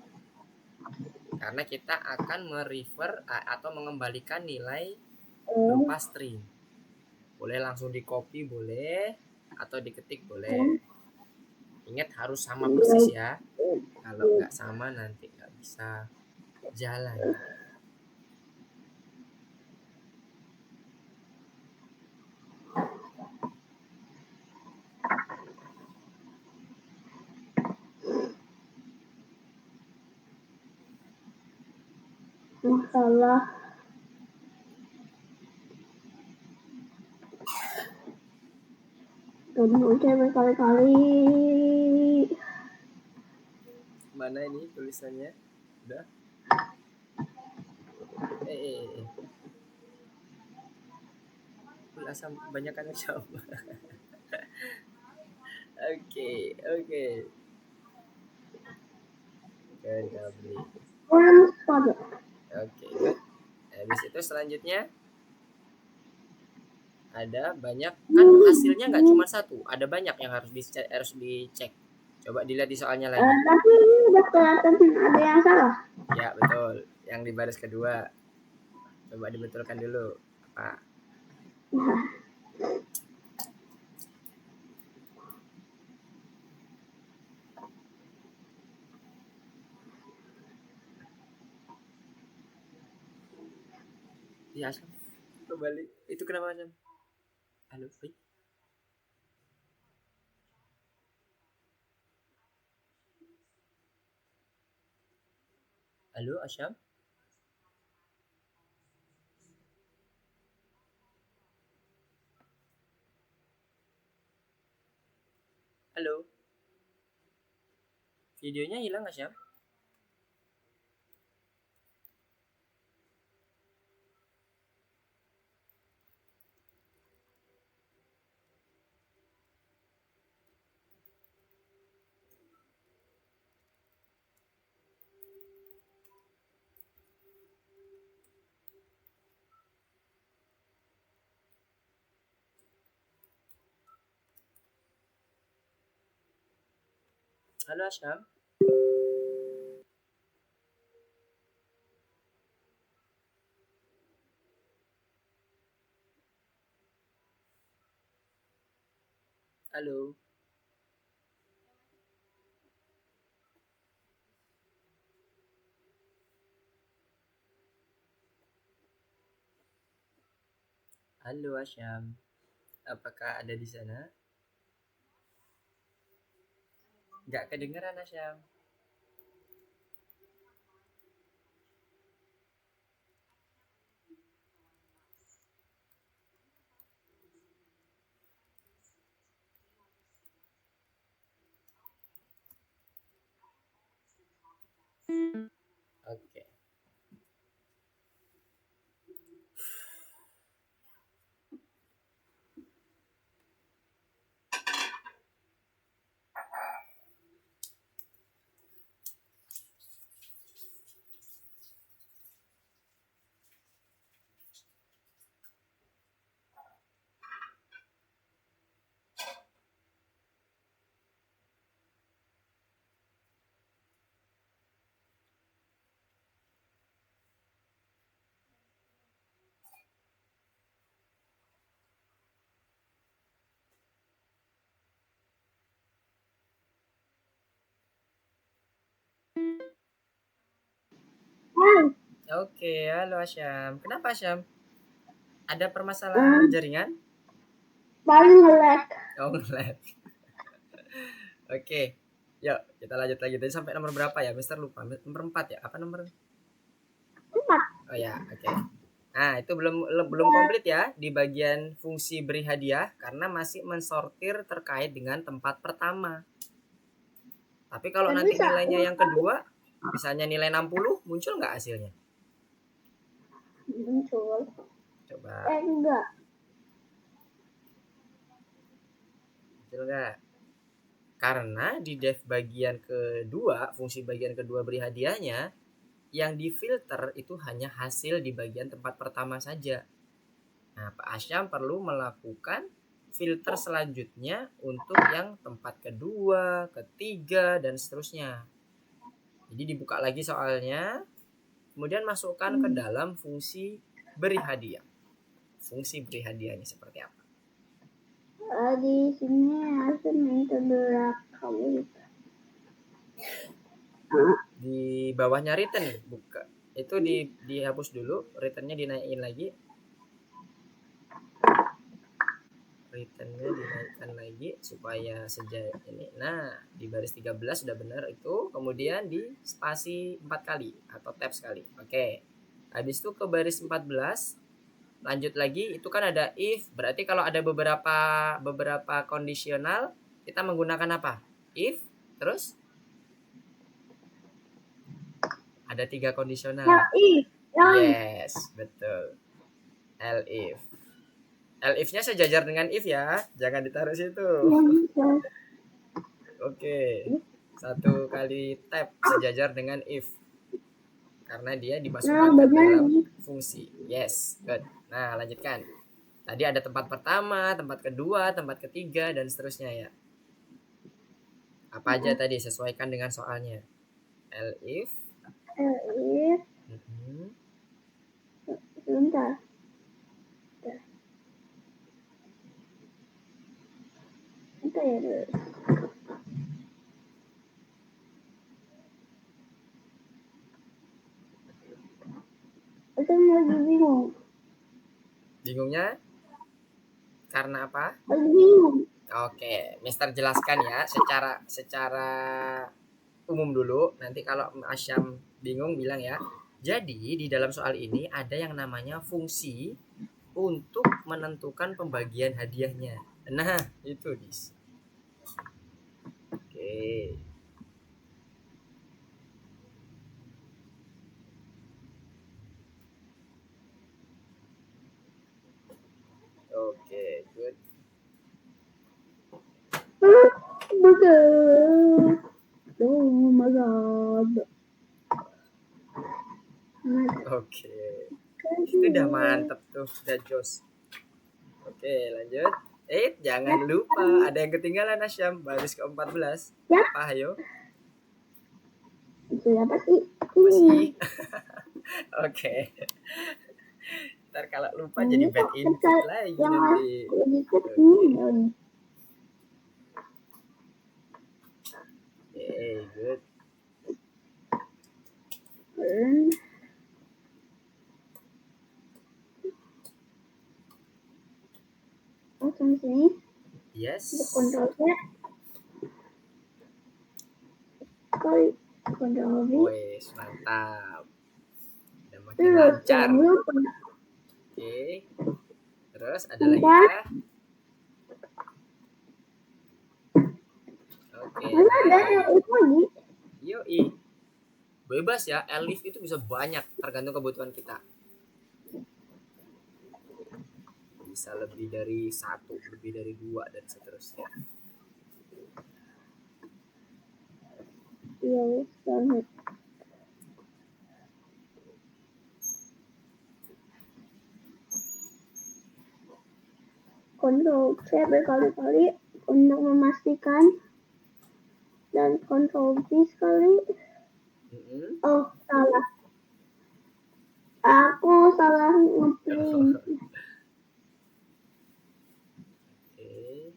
Karena kita akan merefer atau mengembalikan nilai berupa string. Boleh langsung di copy boleh, atau diketik boleh. Ingat harus sama persis ya. Kalau nggak sama nanti nggak bisa jalan. Masalah. Kamu ucap berkali-kali. Mana ini tulisannya? Udah. Eh. Asam kebanyakan asam. Oke. Kedabli. Orang sepatu. Oke, good. Habis itu selanjutnya ada banyak, kan hasilnya nggak cuma satu, ada banyak yang harus dicek. Coba dilihat di soalnya lagi. Tapi ini udah kelihatan ada yang salah. Ya betul, yang di baris kedua. Coba dibetulkan dulu apa. Nah, Ya Asam, kembali. Itu kenapa Asam? Halo, Oi. Halo Asam. Halo. Videonya hilang Asam? Halo Asam. Halo. Halo Asyam, apakah ada di sana? Nggak kedengeran Asyam. Oke. hai. Oke, halo Asyam. Kenapa Asyam? Ada permasalahan jaringan? Paling nge-lag. Oh, nge-lag. Oke. Yuk, kita lanjut lagi. Tadi sampai nomor berapa ya? Mister lupa. Nomor 4 ya? Apa nomor? 4. Oh ya, oke. Nah, itu belum komplit ya di bagian fungsi beri hadiah karena masih mensortir terkait dengan tempat pertama. Tapi kalau Dan nanti bisa nilainya yang kedua, misalnya nilai 60, muncul nggak hasilnya? muncul. Coba, Enggak. muncul nggak? Karena di def bagian kedua, fungsi bagian kedua beri hadiahnya, yang difilter itu hanya hasil di bagian tempat pertama saja. Nah, Pak Asyam perlu melakukan filter selanjutnya untuk yang tempat kedua, ketiga, dan seterusnya. Jadi dibuka lagi soalnya, kemudian masukkan ke dalam fungsi beri hadiah. Fungsi beri hadiahnya seperti apa? Di sini harus minta belakang. Di bawahnya written buka. Itu dihapus dulu, returnnya dinaikin lagi. Returnnya dinaikkan lagi supaya sejak ini. Nah, di baris 13 sudah benar itu. Kemudian di spasi 4 kali atau tab sekali. Oke. Habis itu ke baris 14 Lanjut lagi, itu kan ada if, berarti kalau ada beberapa kondisional, kita menggunakan apa? If, terus ada 3 Ya, kondisional. if. Ya, if. Yes, betul. Elif. Elifnya sejajar dengan if ya, jangan ditaruh situ. Ya, bisa. Oke. 1 kali tab sejajar dengan if. Karena dia Nah, dimasukkan ke benar dalam nih. fungsi. Yes, good. Nah, lanjutkan. Tadi ada tempat pertama, tempat kedua, tempat ketiga, dan seterusnya ya. Apa aja tadi? Sesuaikan dengan soalnya. Elif. If. Mhm. Sebentar. Bentar ya dulu. Aku lagi bingung. Bingungnya karena apa? Lagi bingung. Oke, Mister jelaskan ya secara umum dulu. Nanti kalau Asyam bingung bilang ya. Jadi di dalam soal ini ada yang namanya fungsi untuk menentukan pembagian hadiahnya. Nah, itu dis. Oke. Oke, good. Betul. Oh my god. Oke. Itu udah mantep tuh, udah jos. Oke, lanjut. Jangan lupa ada yang ketinggalan Asyam, baris ke-14. Ya, Apa, ayo? itu apa sih? Masih. Oke. Ntar kalau lupa jadi Ini bad kok input dekat lagi yang nanti. dekat Oke. ini. Oke, good. Langsung sini. Yes. Untuk kontrolnya. Kali kontrol V. Wes, mantap. Udah makin Terus lancar. jangan lupa. Oke. Terus ada lagi Bentar. kah? Oke, Mana ada baik. elif lagi? Yoi. Bebas ya, elif itu bisa banyak tergantung kebutuhan kita. Bisa lebih dari 1, lebih dari 2, dan seterusnya. Iya, banget. Kontrol C berkali-kali untuk memastikan dan kontrol V sekali. Oh, salah. Aku salah ngeprint. Oke.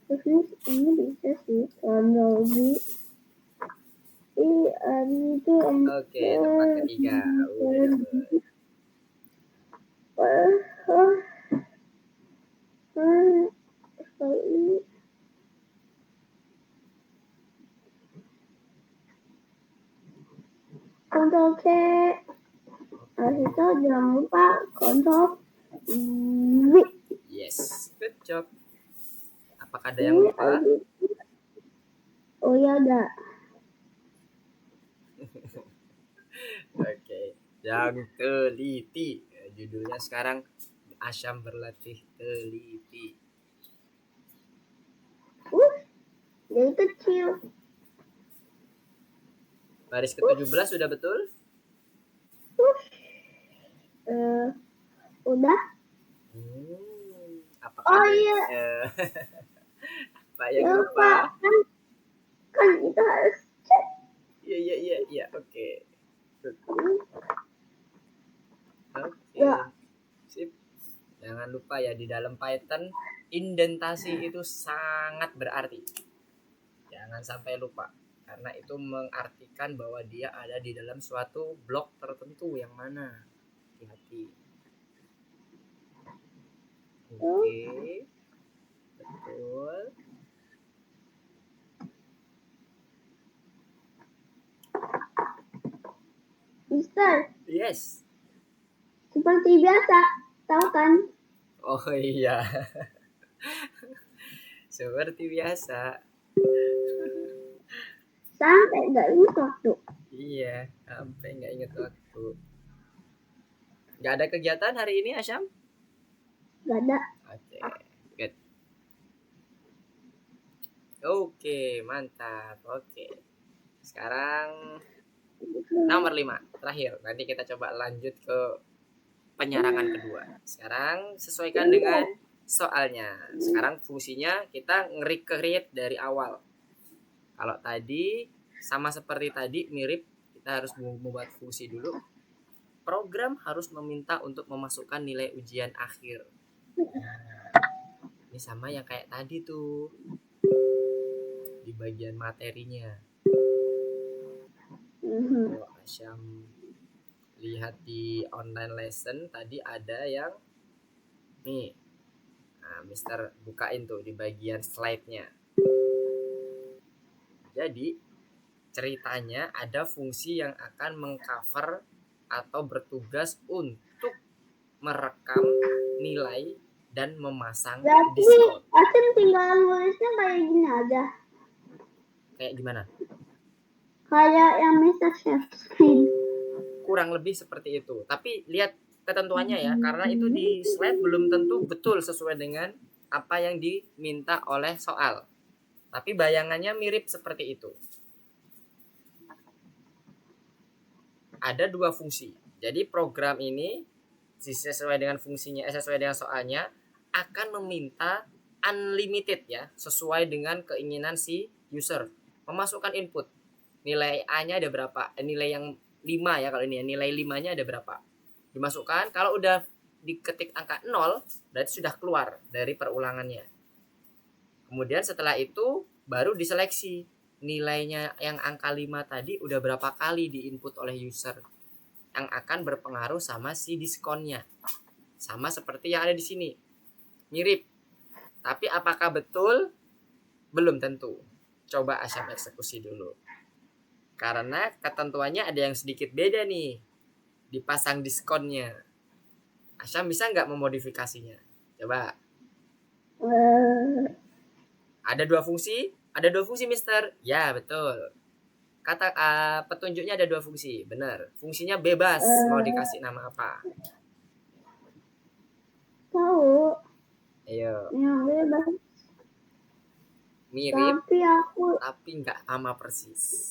Terus ini bisa sih kontrol V. Itu Oke, tempat ketiga. Udah dapet. Sekali ini. Kontrol C. Habis itu jangan lupa kontrol V. Yes, good job. Apakah ada yang lupa? Oh ya ada. Oke, yang teliti. Judulnya sekarang Asyam berlatih teliti. Jadi kecil. Baris ke-17 sudah betul? Udah. Apakah Oh ada iya. apa yang Ya, lupa? Pak. Kan itu harus cek. Iya, oke. Oke. Ya. Sip. Jangan lupa ya, di dalam Python indentasi itu sangat berarti. Jangan sampai lupa. Karena itu mengartikan bahwa dia ada di dalam suatu blok tertentu yang mana. Hati-hati. Oke. Betul. Mister, Yes. seperti biasa, tahu kan? Oh iya. Seperti biasa. Sampai nggak ingat waktu. Iya, sampai nggak inget waktu. Nggak ada kegiatan hari ini, Asyam? Nggak ada. Oke, good. Oke, mantap. Oke. Sekarang nomor 5, terakhir. Nanti kita coba lanjut ke penyarangan kedua. Sekarang sesuaikan dengan soalnya. Sekarang fungsinya kita nge-create dari awal. Kalau tadi sama seperti tadi mirip, kita harus membuat fungsi dulu. Program harus meminta untuk memasukkan nilai ujian akhir. Ini sama yang kayak tadi tuh di bagian materinya. Kalau Asyam lihat di online lesson tadi ada yang nih. Nah, Mister bukain tuh di bagian slide-nya. Jadi ceritanya ada fungsi yang akan mengcover atau bertugas untuk merekam nilai dan memasang Berarti diskon. Asim tinggal nulisnya kayak gini aja. Kayak gimana? Kayak yang Mr. Chef Screen. Kurang lebih seperti itu. Tapi lihat ketentuannya ya, karena itu di slide belum tentu betul sesuai dengan apa yang diminta oleh soal. Tapi bayangannya mirip seperti itu. Ada dua fungsi. Jadi program ini sesuai dengan fungsinya, sesuai dengan soalnya akan meminta unlimited ya, sesuai dengan keinginan si user. Memasukkan input. Nilai A-nya ada berapa? Nilai yang 5 ya kalau ini ya. Nilai 5-nya ada berapa? Dimasukkan, kalau udah diketik angka 0, berarti sudah keluar dari perulangannya. Kemudian setelah itu baru diseleksi. Nilainya yang angka 5 tadi udah berapa kali diinput oleh user yang akan berpengaruh sama si diskonnya. Sama seperti yang ada di sini. Mirip. Tapi apakah betul? Belum tentu. Coba Asyam eksekusi dulu. Karena ketentuannya ada yang sedikit beda nih. Dipasang diskonnya. Asyam bisa nggak memodifikasinya? Coba. Ada dua fungsi? Ada dua fungsi, Mister. Ya, betul. Kata petunjuknya ada dua fungsi. Benar. Fungsinya bebas. Mau dikasih nama apa? Tahu. Ayo. Yang bebas. Mirip, tapi nggak sama persis.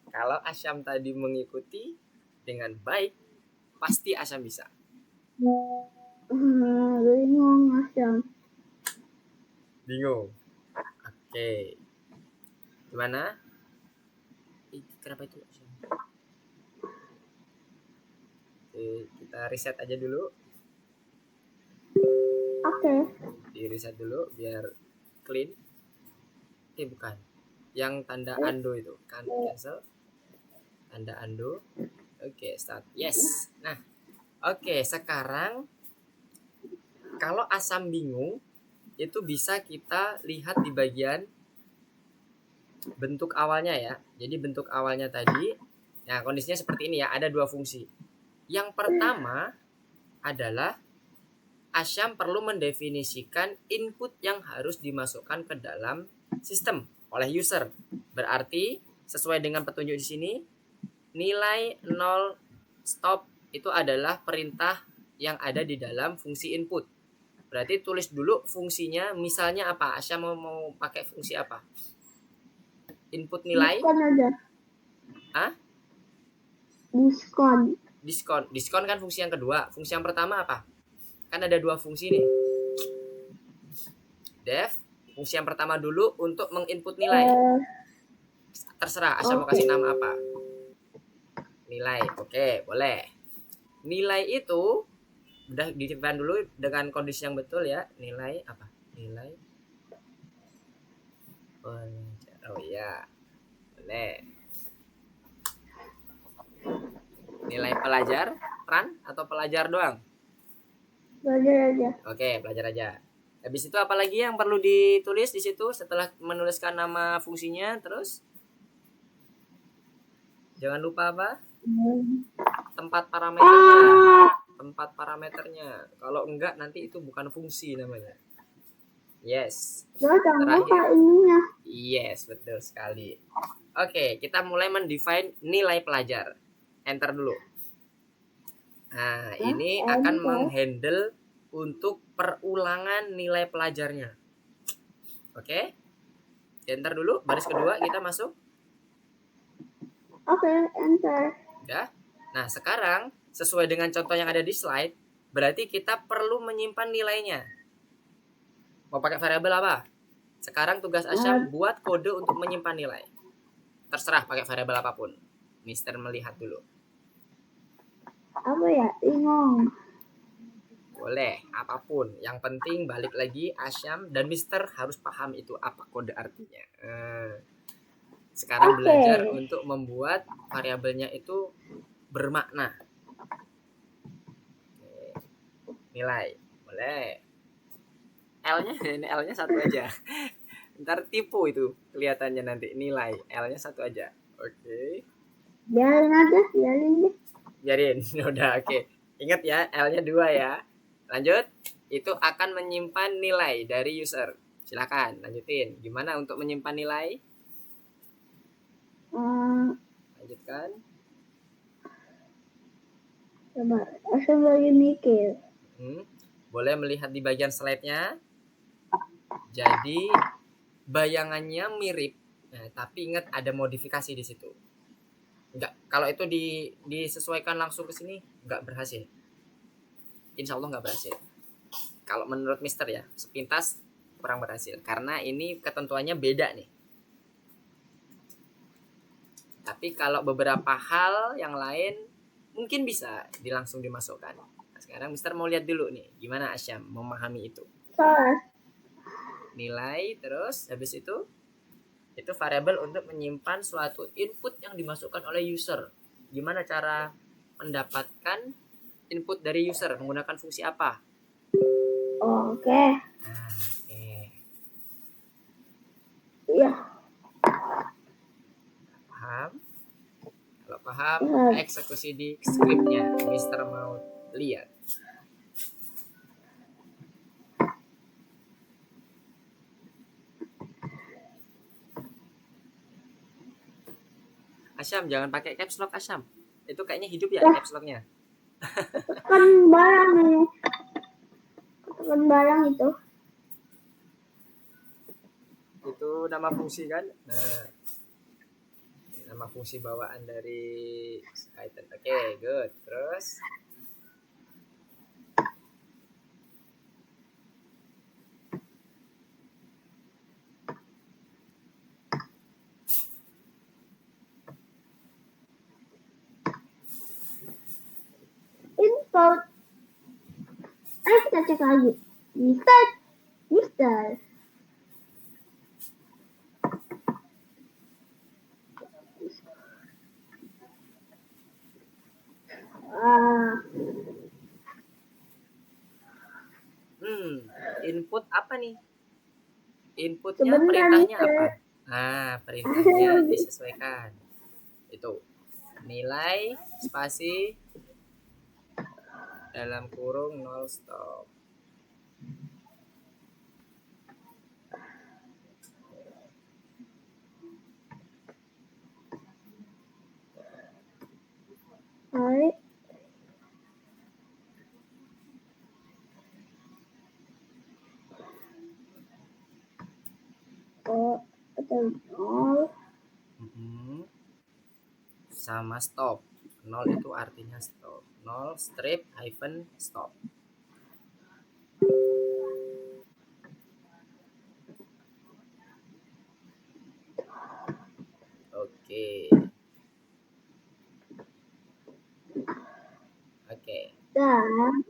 Kalau Asyam tadi mengikuti dengan baik, pasti Asyam bisa. Bingung Asyam. Bingung? Oke. Gimana? Kenapa itu Asyam? Oke, kita reset aja dulu. Oke. Di reset dulu biar clean. Bukan. Yang tanda undo itu. Cancel. Tanda undo. Oke, start. Yes. Nah, oke, sekarang kalau Asyam bingung, itu bisa kita lihat di bagian bentuk awalnya ya. Jadi bentuk awalnya tadi, nah kondisinya seperti ini ya, ada dua fungsi. Yang pertama adalah Asyam perlu mendefinisikan input yang harus dimasukkan ke dalam sistem oleh user. Berarti sesuai dengan petunjuk di sini, nilai 0 stop itu adalah perintah yang ada di dalam fungsi input. Berarti tulis dulu fungsinya, misalnya apa? Asyam mau pakai fungsi apa? Input nilai? Diskon aja. Hah? Diskon. Diskon kan fungsi yang kedua. Fungsi yang pertama apa? Kan ada dua fungsi nih. Def, fungsi yang pertama dulu untuk menginput nilai. Terserah Asyam mau kasih nama apa. Nilai, oke, boleh. Nilai itu udah ditipkan dulu dengan kondisi yang betul ya. Nilai apa? Nilai. Oh iya, boleh. Nilai pelajar, atau pelajar doang? Pelajar aja. Oke, pelajar aja. Habis itu apa lagi yang perlu ditulis di situ setelah menuliskan nama fungsinya terus? Jangan lupa apa? Hmm. Tempat parameternya. Ah, Tempat parameternya. Kalau enggak nanti itu bukan fungsi namanya. Yes. jangan lupa Terakhir. ininya. Yes, betul sekali. Oke, kita mulai mendefine nilai pelajar. Enter dulu. Nah, ini akan Enter. menghandle untuk perulangan nilai pelajarnya. Oke? Enter dulu, baris kedua kita masuk. Oke, enter. Udah. Nah, sekarang sesuai dengan contoh yang ada di slide, berarti kita perlu menyimpan nilainya. Mau pakai variabel apa? Sekarang tugas Asyam buat kode untuk menyimpan nilai. Terserah pakai variabel apapun. Mister melihat dulu. Apa ya? Bingung. Boleh, apapun. Yang penting balik lagi Asyam dan Mister harus paham itu apa kode artinya. Sekarang Oke. belajar untuk membuat variabelnya itu bermakna. Nilai. Boleh. L-nya ini L-nya satu aja. Ntar tipu itu kelihatannya nanti nilai. L-nya satu aja. Oke. Biarin aja, biarin deh. Biarin. Udah oke. Ingat ya, L-nya 2 ya. Lanjut. Itu akan menyimpan nilai dari user. Silakan lanjutin. Gimana untuk menyimpan nilai? Lanjutkan. Coba, aku lagi mikir. Boleh melihat di bagian slide-nya. Jadi bayangannya mirip, tapi ingat ada modifikasi di situ. Enggak, kalau itu disesuaikan langsung ke sini enggak berhasil. Insya Allah enggak berhasil. Kalau menurut Mister ya, sepintas kurang berhasil karena ini ketentuannya beda nih. Tapi kalau beberapa hal yang lain mungkin bisa langsung dimasukkan. Nah, sekarang Mister mau lihat dulu nih, gimana Asyam memahami itu. Nilai, terus habis itu variabel untuk menyimpan suatu input yang dimasukkan oleh user. Gimana cara mendapatkan input dari user? Menggunakan fungsi apa? Oke. Iya. Paham? Kalau paham, eksekusi di skripnya. Mister mau lihat. Asyam, jangan pakai caps lock Asyam. Itu kayaknya hidup ya caps locknya. Tekan barang nih. Tekan barang itu. Itu nama fungsi kan? Nah, nama fungsi bawaan dari Python. Oke, good. Terus Input. Kita cek lagi. Mister. Input apa nih? Inputnya perintahnya apa? Perintahnya disesuaikan. Itu nilai spasi dalam kurung 0 stop. Hai. Nol. Sama stop. 0 itu artinya stop. 0 strip hyphen stop. Oke. Dan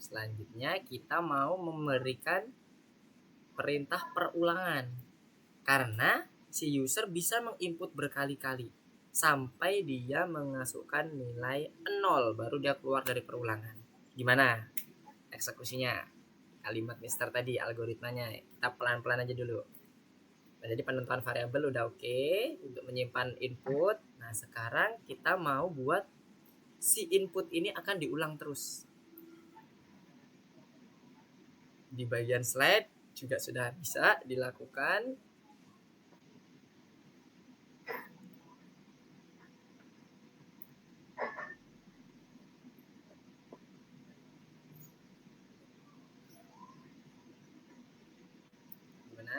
selanjutnya kita mau memberikan perintah perulangan karena si user bisa menginput berkali-kali sampai dia memasukkan nilai 0 baru dia keluar dari perulangan. Gimana eksekusinya? Kalimat Mister tadi, algoritmanya. Kita pelan-pelan aja dulu. Nah, jadi penentuan variabel udah oke untuk menyimpan input. Nah, sekarang kita mau buat si input ini akan diulang terus. Di bagian slide juga sudah bisa dilakukan. Gimana?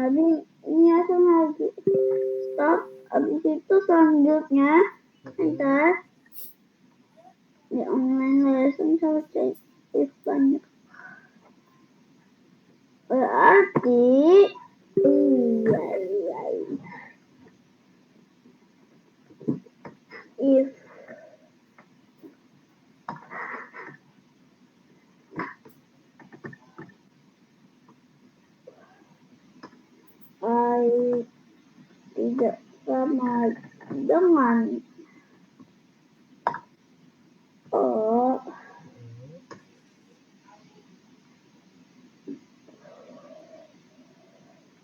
Ini langsung lagi stop. Habis itu selanjutnya ntar di online lesson selesai if banyak. Berarti if I tidak sama dengan O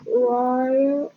while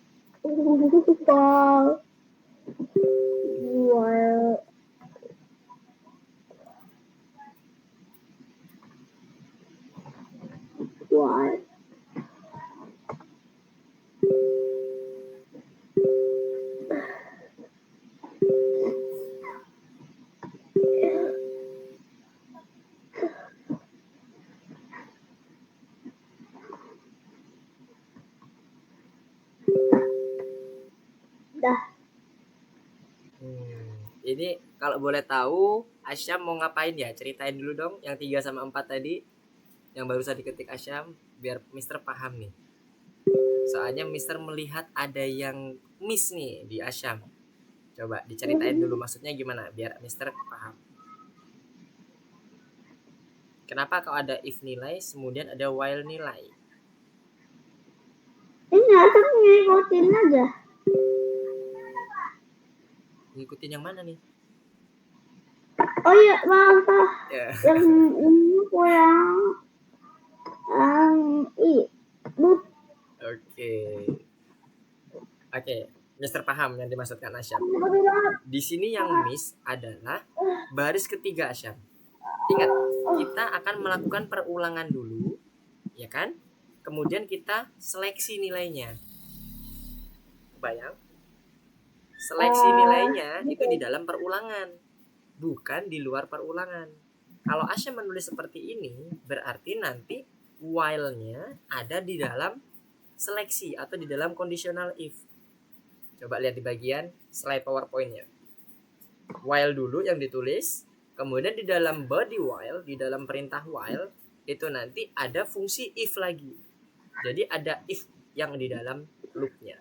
dah. Ini kalau boleh tahu Asyam mau ngapain ya? Ceritain dulu dong yang 3 sama 4 tadi yang baru saja diketik Asyam biar Mister paham nih. Soalnya Mister melihat ada yang miss nih di Asyam. Coba diceritain dulu maksudnya gimana biar Mister paham. Kenapa kalau ada if nilai kemudian ada while nilai? Ini asal ngikutin aja. Ngikutin yang mana nih? Oh iya, maaf. Ya. Yang ini kurang Oke, Mister paham yang dimaksudkan Asyam. Di sini yang miss adalah baris ketiga Asyam. Ingat, kita akan melakukan perulangan dulu, ya kan? Kemudian kita seleksi nilainya. Bayang? Seleksi nilainya itu di dalam perulangan, bukan di luar perulangan. Kalau Asyam menulis seperti ini, berarti nanti while-nya ada di dalam seleksi atau di dalam conditional if. Coba lihat di bagian slide PowerPoint-nya. While dulu yang ditulis, kemudian di dalam body while, di dalam perintah while, itu nanti ada fungsi if lagi. Jadi ada if yang di dalam loop-nya.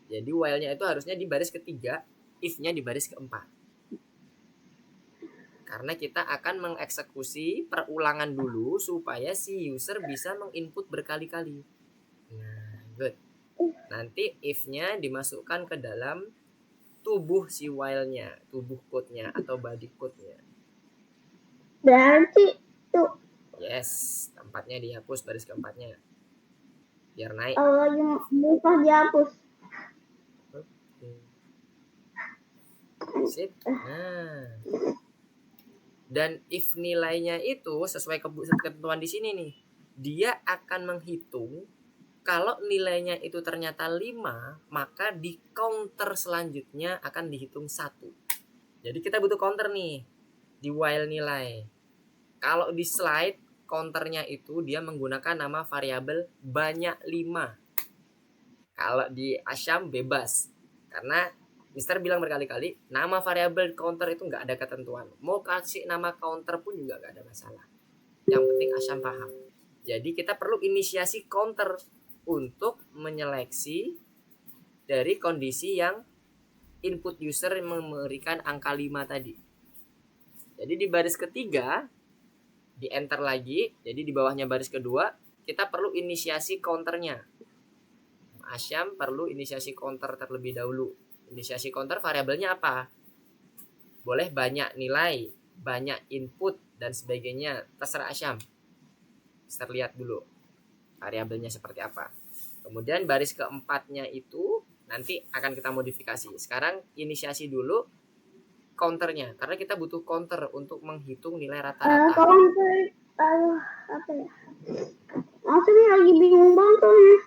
Jadi while-nya itu harusnya di baris ketiga, if-nya di baris keempat. Karena kita akan mengeksekusi perulangan dulu supaya si user bisa menginput berkali-kali. Nah, good. Nanti if-nya dimasukkan ke dalam tubuh si while-nya, tubuh code-nya atau body code-nya. Berarti tuh. Yes, keempatnya dihapus baris keempatnya. Biar naik. Kalau yang muka dihapus. Sip. Nah. Dan if nilainya itu sesuai ketentuan di sini nih, dia akan menghitung kalau nilainya itu ternyata 5, maka di counter selanjutnya akan dihitung 1. Jadi kita butuh counter nih di while nilai. Kalau di slide counternya itu dia menggunakan nama variabel banyak 5. Kalau di Asyam bebas. Karena Mister bilang berkali-kali, nama variabel counter itu nggak ada ketentuan. Mau kasih nama counter pun juga nggak ada masalah. Yang penting Asyam paham. Jadi kita perlu inisiasi counter untuk menyeleksi dari kondisi yang input user memberikan angka 5 tadi. Jadi di baris ketiga, di enter lagi. Jadi di bawahnya baris kedua kita perlu inisiasi counternya. Asyam perlu inisiasi counter terlebih dahulu. Inisiasi counter variabelnya apa? Boleh banyak nilai, banyak input, dan sebagainya. Terserah Asyam. Kita lihat dulu variabelnya seperti apa. Kemudian baris keempatnya itu nanti akan kita modifikasi. Sekarang inisiasi dulu counternya, karena kita butuh counter untuk menghitung nilai rata-rata. Counter, apa ya? Aku nih lagi bingung banget soalnya.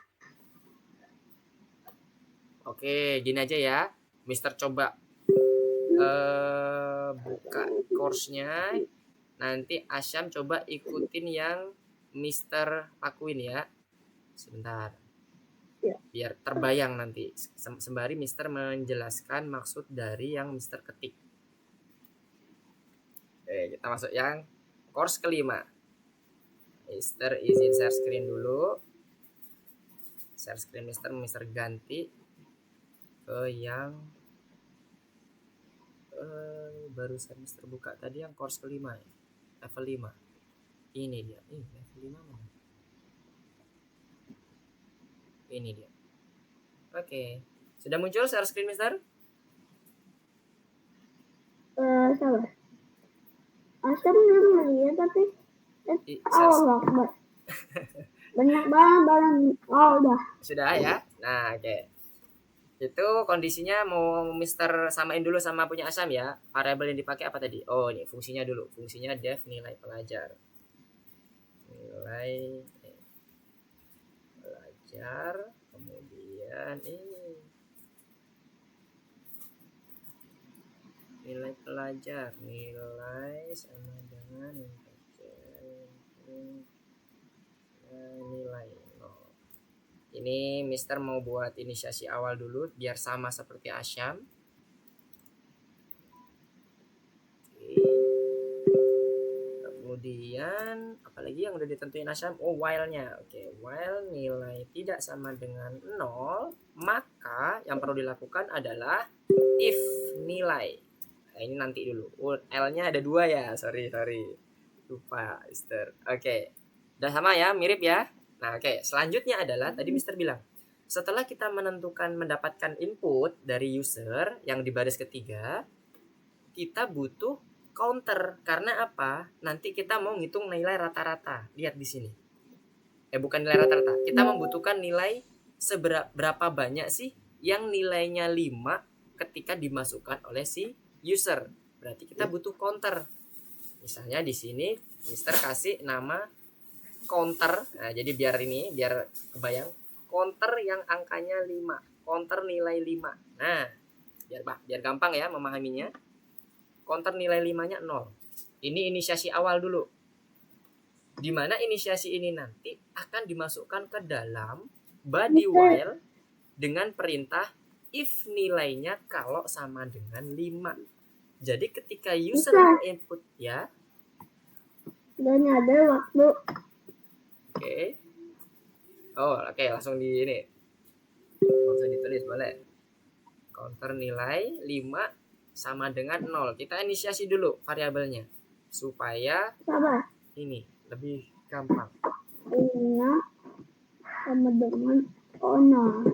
Oke, gini aja ya. Mister coba buka course-nya. Nanti Asyam coba ikutin yang Mister lakuin ya. Sebentar. Ya. Biar terbayang nanti. Sembari Mister menjelaskan maksud dari yang Mister ketik. Oke, kita masuk yang course kelima. Mister izin share screen dulu. Share screen Mister ganti ke yang barusan Mister buka tadi yang course kelima ya. Level 5. Ini dia. Level 5 mana? Ini dia. Oke. Sudah muncul share screen Mister? Sabar. Asam belum lihat tapi Allah Akbar. Banyak banget barang. Oh, udah. Sudah ya. Nah, oke. Itu kondisinya mau Mister samain dulu sama punya Asam ya. Variabel yang dipakai apa tadi? Oh, ini fungsinya dulu. Fungsinya def nilai pelajar. Nilai pelajar, kemudian ini nilai pelajar, nilai sama dengan nilai nol. Ini Mister mau buat inisiasi awal dulu biar sama seperti Asyam. Kemudian apalagi yang udah ditentuin Asyam? Oh, while-nya. Oke, while nilai tidak sama dengan 0, maka yang perlu dilakukan adalah if nilai. Nah, ini nanti dulu. L-nya ada 2 ya. Sorry. Lupa, Mister. Oke. Udah sama ya, mirip ya. Nah, oke. Selanjutnya adalah tadi Mister bilang, setelah kita mendapatkan input dari user yang di baris ketiga, kita butuh counter. Karena apa? Nanti kita mau ngitung nilai rata-rata. Lihat di sini. Bukan nilai rata-rata. Kita membutuhkan nilai berapa banyak sih yang nilainya 5 ketika dimasukkan oleh si user. Berarti kita butuh counter. Misalnya di sini Mister kasih nama counter. Nah, jadi biar kebayang. Counter yang angkanya 5. Counter nilai 5. Nah, biar gampang ya memahaminya. Counter nilai 5-nya 0. Ini inisiasi awal dulu. Di mana inisiasi ini nanti akan dimasukkan ke dalam body while dengan perintah if nilainya kalau sama dengan 5. Jadi ketika user input ya. Dan ada waktu. Oke. Oh, oke, langsung di ini. Langsung ditulis boleh. Counter nilai 5 sama dengan 0. Kita inisiasi dulu variabelnya supaya ini lebih gampang. Ini sama dengan 0.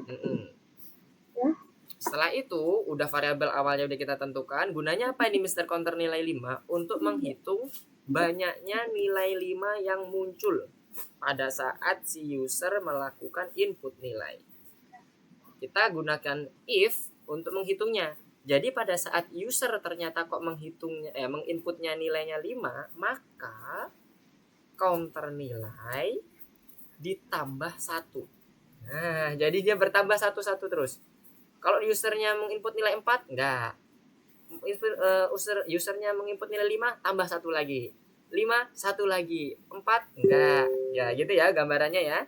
Ya. Setelah itu udah variabel awalnya udah kita tentukan. Gunanya apa ini Mister Counter nilai 5? Untuk menghitung banyaknya nilai 5 yang muncul pada saat si user melakukan input nilai. Kita gunakan if untuk menghitungnya. Jadi pada saat user ternyata kok menginputnya nilainya 5, maka counter nilai ditambah 1. Nah, jadi dia bertambah satu-satu terus. Kalau usernya menginput nilai 4, enggak. Usernya menginput nilai 5, tambah 1 lagi. 5, 1 lagi. 4, enggak. Ya, gitu ya gambarannya ya.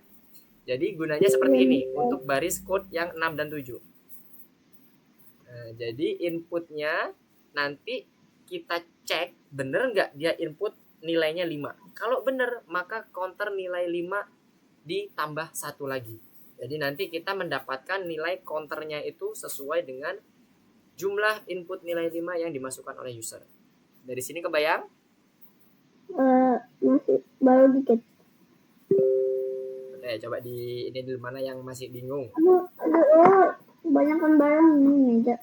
Jadi gunanya seperti ini untuk baris code yang 6 dan 7. Nah, jadi inputnya nanti kita cek bener nggak dia input nilainya 5. Kalau bener, maka counter nilai 5 ditambah 1 lagi. Jadi nanti kita mendapatkan nilai counternya itu sesuai dengan jumlah input nilai 5 yang dimasukkan oleh user. Dari sini kebayang? Masih baru dikit. Oke, coba di ini dulu, mana yang masih bingung. Aduh, kebanyakan barang ini meja.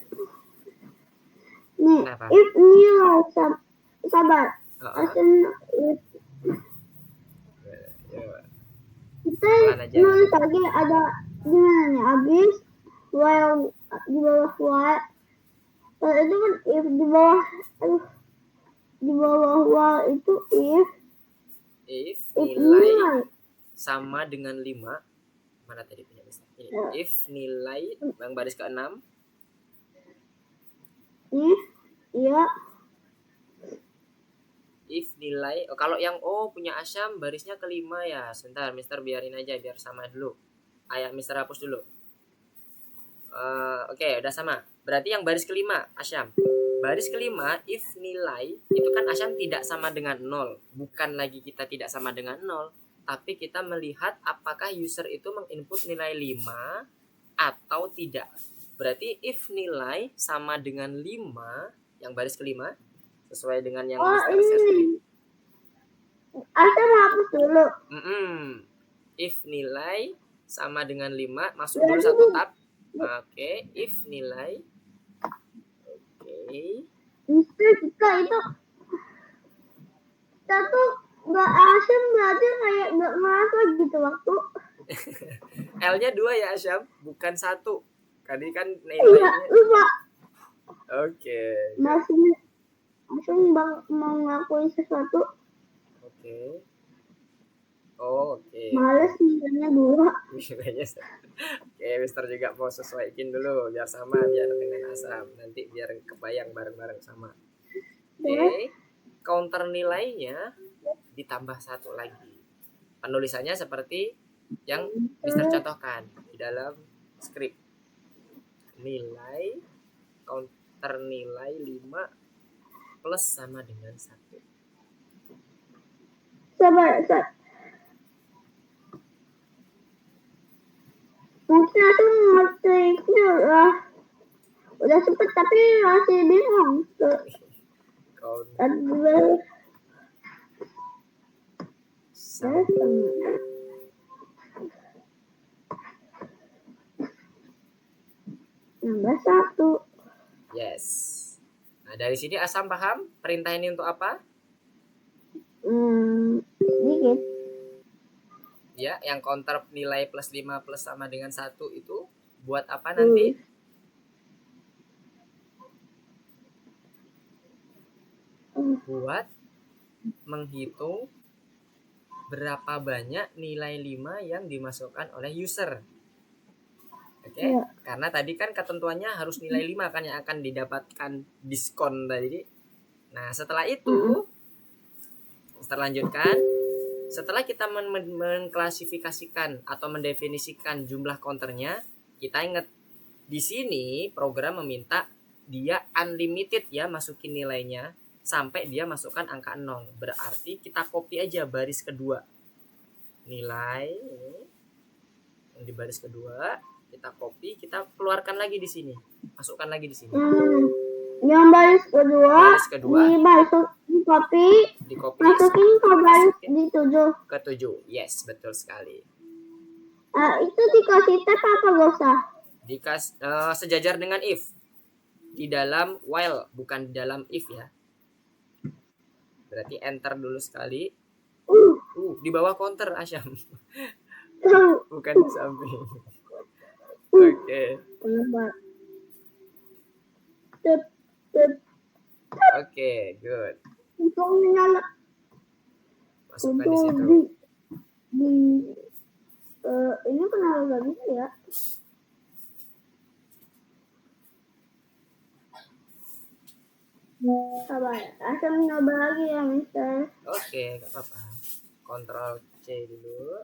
Nih, Kenapa? if nilai sabar. Asen if Ya, kita pelan aja. nulis lagi ada gimana nih? Abis while di bawah while itu kan if di bawah di bawah while itu If if nilai sama dengan 5, mana tadi punya mister? Ini. Ya. If nilai yang baris ke-6, iya if nilai kalau yang punya Asyam barisnya ke-5 ya. Sebentar, mister biarin aja biar sama dulu. Ayah mister hapus dulu. Oke, udah sama. Berarti yang baris ke-5 Asyam. Baris ke-5 if nilai itu kan Asyam tidak sama dengan 0. Bukan lagi kita tidak sama dengan 0, tapi kita melihat apakah user itu menginput nilai 5 atau tidak. Berarti if nilai sama dengan 5 yang baris ke-5 sesuai dengan yang Mister share screen. Asyam hapus dulu. If nilai sama dengan 5, masuk dulu satu tab. Oke, if nilai. Oke. Mister kita itu kita tuh nggak Asyam berarti kayak nggak ngerasa gitu waktu. L-nya 2 ya Asyam, bukan 1. Tadi kan Iya, nilainya. lupa. Oke. Masih Asyam mau ngelakuin sesuatu. Oke. Oke. Males nilainya 2. Nilainya. Oke, Mister juga mau sesuaiin dulu biar sama biar dengan Asam. Nanti biar kebayang bareng-bareng sama. Oke. Counter nilainya ditambah 1 lagi. Penulisannya seperti yang Mister contohkan di dalam skrip. Nilai counter nilai 5 plus sama dengan 1. Sabar. Mungkin aku ngerti udah sempet tapi masih bingung. Nambah 1. Yes. Nah, dari sini Asam paham perintah ini untuk apa? Sedikit. Ya, yang counter nilai plus 5 plus sama dengan 1 itu buat apa nanti? Buat menghitung berapa banyak nilai 5 yang dimasukkan oleh user. Oke, karena tadi kan ketentuannya harus nilai 5 kan yang akan didapatkan diskon tadi. Nah, setelah itu kita lanjutkan. Setelah kita mengklasifikasikan atau mendefinisikan jumlah counternya, kita ingat di sini program meminta dia unlimited ya masukin nilainya sampai dia masukkan angka 0. Berarti kita copy aja baris kedua. Nilai ini yang di baris kedua kita copy, kita keluarkan lagi di sini. Masukkan lagi di sini. Yang baris kedua di copy masukin ke baris di 7. Ke 7. Yes, betul sekali. Itu dikasih tab apa gak usah? Sejajar dengan if. Di dalam while, bukan di dalam if ya. Berarti enter dulu sekali. Di bawah counter Asyam. Bukan di samping. Oke. Oke, good. Masukkan di situ. Ini kenapa gak bisa ya? Sabar, Asam nyoba lagi ya, Mister. Oke, gak apa-apa. Ctrl C dulu.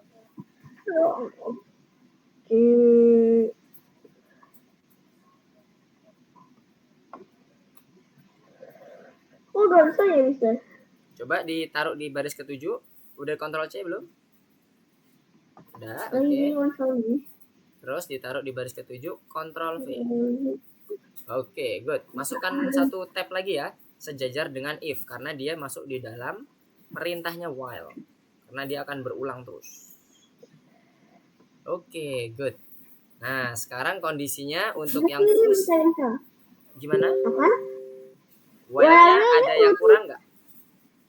Oke. Gak bisa ya, Mister? Coba ditaruh di baris ke-7. Udah Ctrl C belum? Udah, oke. Terus ditaruh di baris ke-7, Ctrl V. Oke, good. Masukkan satu tab lagi ya, sejajar dengan if karena dia masuk di dalam perintahnya while karena dia akan berulang terus. Oke, good. Nah, sekarang kondisinya untuk yang Ini fungsi bisa. gimana? Apa? While-nya While-nya ada yang kurang nggak?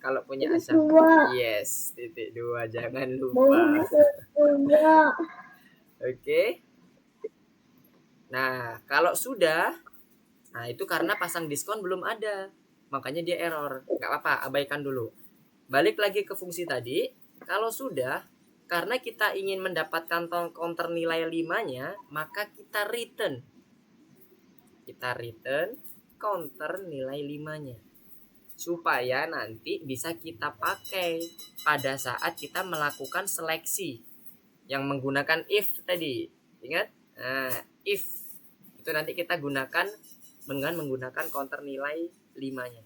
Kalau punya titik Asam. dua. Yes, titik 2 jangan Bawahnya lupa. dua. Oke. Nah, kalau sudah, nah itu karena pasang diskon belum ada. Makanya dia error. Nggak apa-apa, abaikan dulu. Balik lagi ke fungsi tadi. Kalau sudah, karena kita ingin mendapatkan counter nilai 5-nya, maka kita return. Kita return counter nilai 5-nya. Supaya nanti bisa kita pakai pada saat kita melakukan seleksi yang menggunakan if tadi. Ingat? Nah, if itu nanti kita gunakan dengan menggunakan counter nilai 5-nya.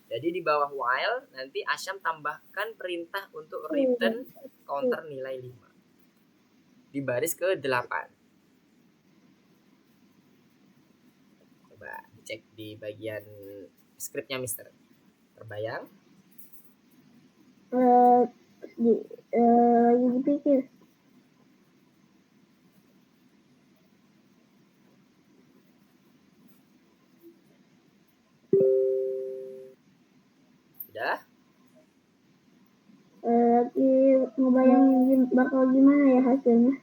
Jadi di bawah while nanti Asyam tambahkan perintah untuk return counter nilai 5 di baris ke-8. Coba cek di bagian skripnya Mister. Terbayang? Dipikir. Sudah? Lagi ngebayangin bakal gimana ya hasilnya.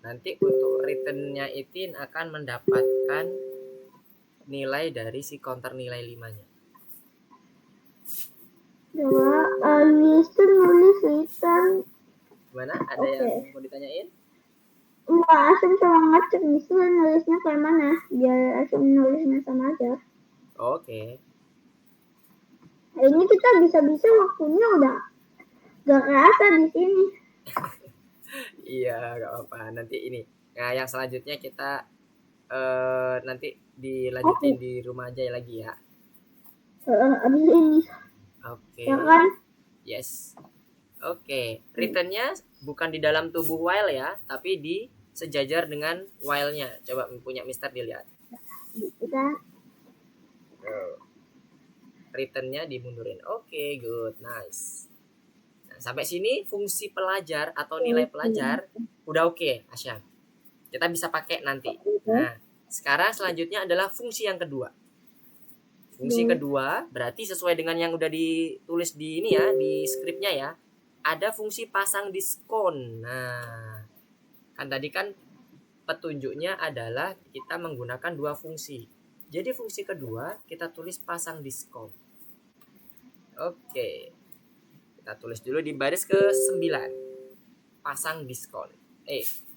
Nanti untuk return-nya itu akan mendapatkan nilai dari si counter nilai 5-nya. Coba Mister nulis return. Gimana? Ada yang mau ditanyain? Enggak, Asim sama ngecek Mister nulisnya kayak mana. Biar Asim nulisnya sama aja. Oke. Ini kita bisa-bisa waktunya udah gak kerasa di sini. Iya, gak apa-apa. Nanti ini. Nah, yang selanjutnya kita nanti dilanjutin di rumah aja lagi ya. Abis ini. Oke. Ya kan? Yes. Oke. Return-nya bukan di dalam tubuh while ya, tapi di sejajar dengan while-nya. Coba punya Mister dilihat. Kita Return-nya dimundurin. Oke, good, nice. Nah, sampai sini fungsi pelajar atau nilai pelajar udah oke, Asya. Kita bisa pakai nanti. Nah, sekarang selanjutnya adalah fungsi yang kedua. Fungsi kedua berarti sesuai dengan yang udah ditulis di ini ya, di skripnya ya. Ada fungsi pasang diskon. Nah, kan tadi kan petunjuknya adalah kita menggunakan dua fungsi. Jadi fungsi kedua kita tulis pasang diskon. Oke. Kita tulis dulu di baris ke-9. Pasang diskon.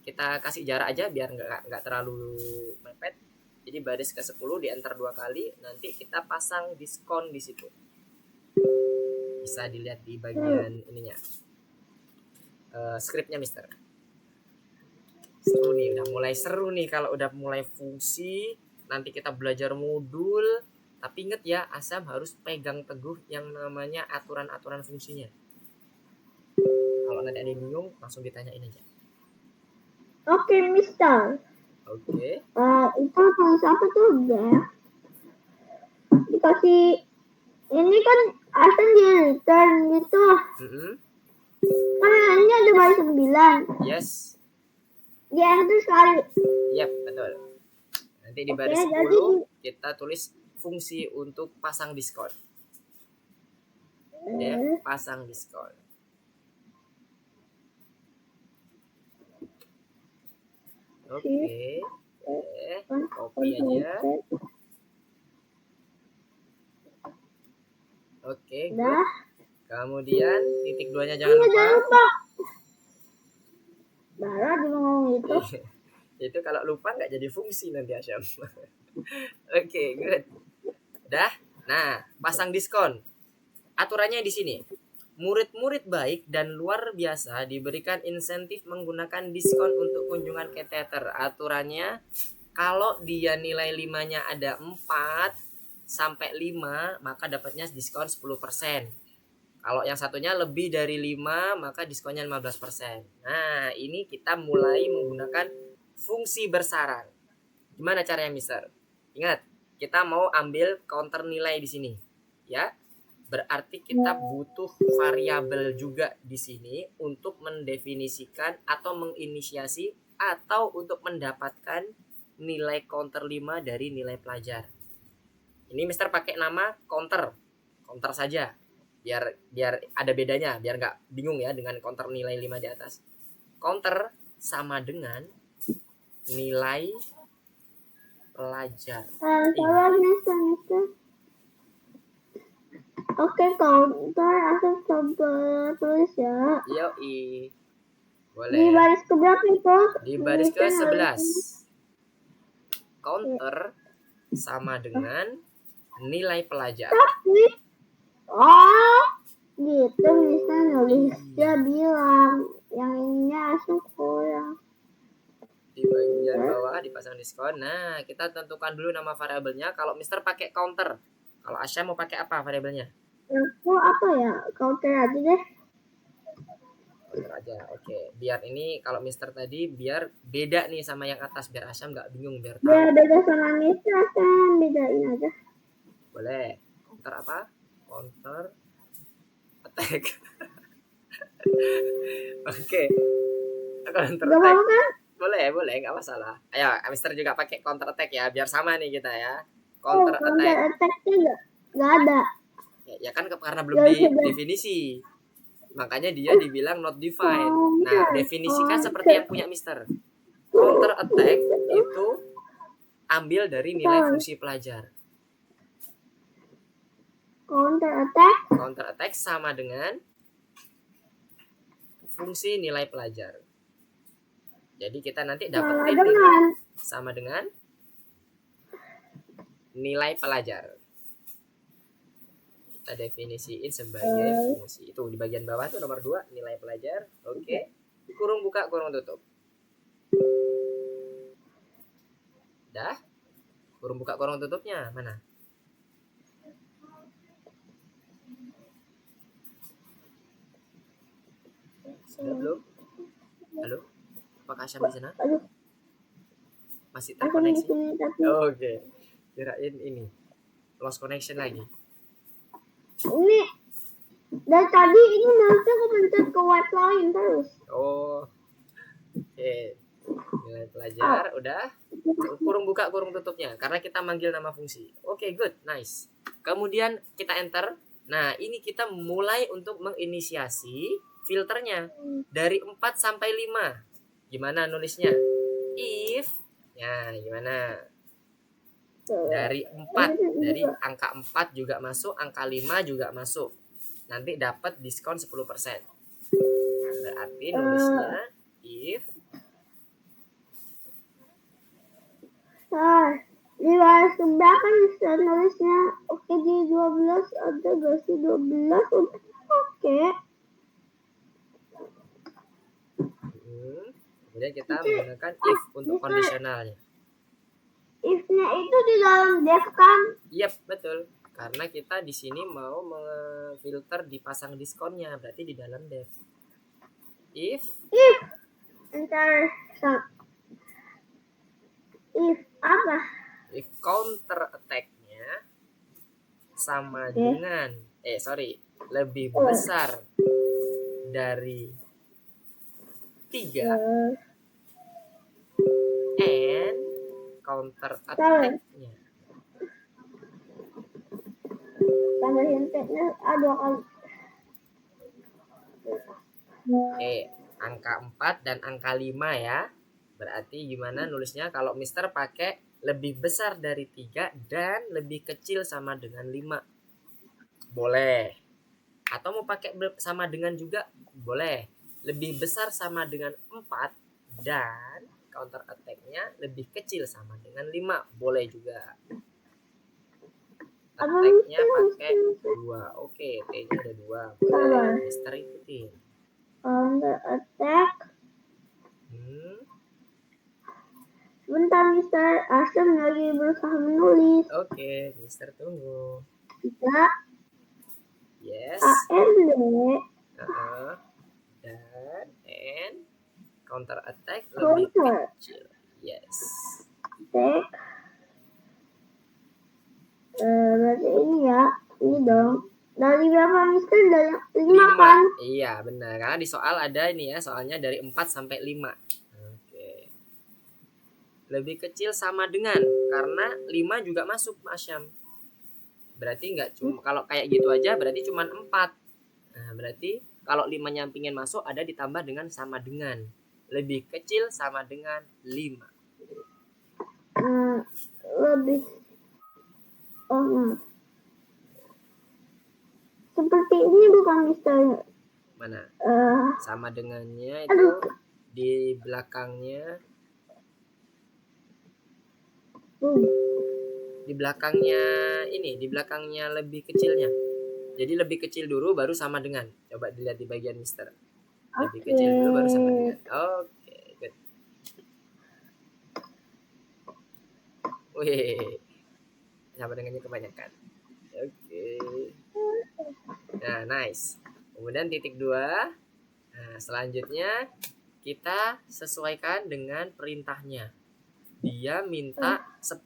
Kita kasih jarak aja biar nggak terlalu mepet. Jadi baris ke-10 di enter 2 kali, nanti kita pasang diskon di situ. Bisa dilihat di bagian ininya. Skripnya Mister. Seru nih, udah mulai seru nih kalau udah mulai fungsi. Nanti kita belajar modul. Tapi inget ya, Asam harus pegang teguh yang namanya aturan-aturan fungsinya. Kalau nanti ada yang bingung, langsung ditanyain aja. Oke, Mister. Oke. Itu tulis apa tuh ya? Dikasih ini kan Asen di return gitu. Kan ini ada baris 9. Yes. Di enter sekali. Yap, betul. Nanti di baris 10 kita tulis fungsi untuk pasang diskon. Ya, pasang diskon. Oke. Copy aja. Oke, good. Kemudian titik 2-nya jangan lupa. Bara juga ngomong itu. Itu kalau lupa nggak jadi fungsi nanti Asyam. Oke, good. Dah. Nah, pasang diskon. Aturannya di sini. Murid-murid baik dan luar biasa diberikan insentif menggunakan diskon untuk kunjungan ke teater. Aturannya kalau dia nilai 5-nya ada 4 sampai 5, maka dapatnya diskon 10%. Kalau yang satunya lebih dari 5, maka diskonnya 15%. Nah, ini kita mulai menggunakan fungsi bersaran. Gimana caranya, Mister? Ingat, kita mau ambil counter nilai di sini. Ya. Berarti kita butuh variabel juga di sini untuk mendefinisikan atau menginisiasi atau untuk mendapatkan nilai counter 5 dari nilai pelajar. Ini Mister pakai nama counter. Counter saja. Biar ada bedanya, biar nggak bingung ya dengan counter nilai 5 di atas. Counter sama dengan nilai pelajar. Salah, Mister. Oke, counter aku coba tulis ya. Yoi. Boleh. Di baris keberapa itu? Di baris ke-11. Counter sama dengan nilai pelajar. Tapi, gitu bisa nulis. Dia bilang yang ininya langsung kurang. Di bagian bawah dipasang diskon. Nah, kita tentukan dulu nama variabelnya. Kalau Mister pakai counter. Kalau Asya mau pakai apa variabelnya? Aku apa ya? Counter aja deh. Counter aja. Oke. Biar ini kalau Mister tadi biar beda nih sama yang atas, biar Asya nggak bingung, biar tahu. Biar beda sama Mister kan, bedain aja. Boleh. Counter apa? Counter attack. Oke. Counter Gak attack. mau kan? Boleh, nggak masalah. Ayo, Mister juga pakai counter attack ya, biar sama nih kita ya. Oh, Counter counter attack. attack-nya gak ada. Ya kan karena belum definisi. Makanya dia dibilang not defined. Nah, definisikan seperti yang punya Mister. Counter attack itu ambil dari nilai fungsi pelajar. Counter attack. Counter attack sama dengan fungsi nilai pelajar. Jadi kita nanti dapetin sama dengan nilai pelajar. Kita definisiin sebagai fungsi. Itu di bagian bawah tuh nomor 2 nilai pelajar. Oke. Kurung buka, kurung tutup. Dah? Kurung buka, kurung tutupnya mana? Sudah belum? Halo? Apakah Asyam di sana? Masih terkoneksi? Oke. Kirain ini lost connection lagi. Ini dari tadi ini nanti aku pencet ke white line terus. Oh. Oke. Nilai pelajar udah. Kurung buka, kurung tutupnya karena kita manggil nama fungsi. Oke, good, nice. Kemudian kita enter. Nah, ini kita mulai untuk menginisiasi filternya dari 4 sampai 5. Gimana nulisnya? If ya, gimana? Dari 4, dari angka 4 juga masuk, angka 5 juga masuk. Nanti dapat diskon 10%. Berarti nulisnya if di baris sebelah kan bisa nulisnya oke di 12 ada gak sih 12 oke. Kemudian kita menggunakan if untuk kondisionalnya. If-nya itu di dalam def kan? Yep, betul. Karena kita di sini mau memfilter dipasang diskonnya, berarti di dalam def. If Entar if apa? If counter attack-nya sama dengan lebih besar dari 3 and counter attack-nya tambahin teknya ada kali. Angka 4 dan angka 5 ya. Berarti gimana nulisnya kalau Mister pakai lebih besar dari 3 dan lebih kecil sama dengan 5. Boleh. Atau mau pakai sama dengan juga boleh. Lebih besar sama dengan 4 dan counter attack-nya lebih kecil sama dengan 5. Boleh juga. Attack-nya pakai 2. Oke, T-nya ada 2. Boleh. Mister ikutin. Counter attack. Bentar Mister, Asyam lagi berusaha menulis. Oke, Mister tunggu. 3 yes AND dan and counter attack lebih kecil. Yes. Berarti ini ya, ini dong. Dari berapa Mister? Dari 5 5. kan? Iya, benar. Karena di soal ada ini ya, soalnya dari 4 sampai 5. Oke. Lebih kecil sama dengan, karena 5 juga masuk, Mas Syam. Berarti nggak cuma kalau kayak gitu aja berarti cuma 4. Nah, berarti kalau 5-nya pingin masuk ada ditambah dengan sama dengan. Lebih kecil sama dengan 5. Lebih. Seperti ini bukan Mister. Mana? Eh, Sama dengannya itu aduh. di belakangnya. Di belakangnya ini, di belakangnya lebih kecilnya. Jadi lebih kecil dulu baru sama dengan. Coba dilihat di bagian Mister. Lebih kecil dulu baru sama dengan. Oke, good. Wih, sama dengannya kebanyakan. Oke. Nah, nice. Kemudian titik 2. Nah, selanjutnya kita sesuaikan dengan perintahnya. Dia minta 10%,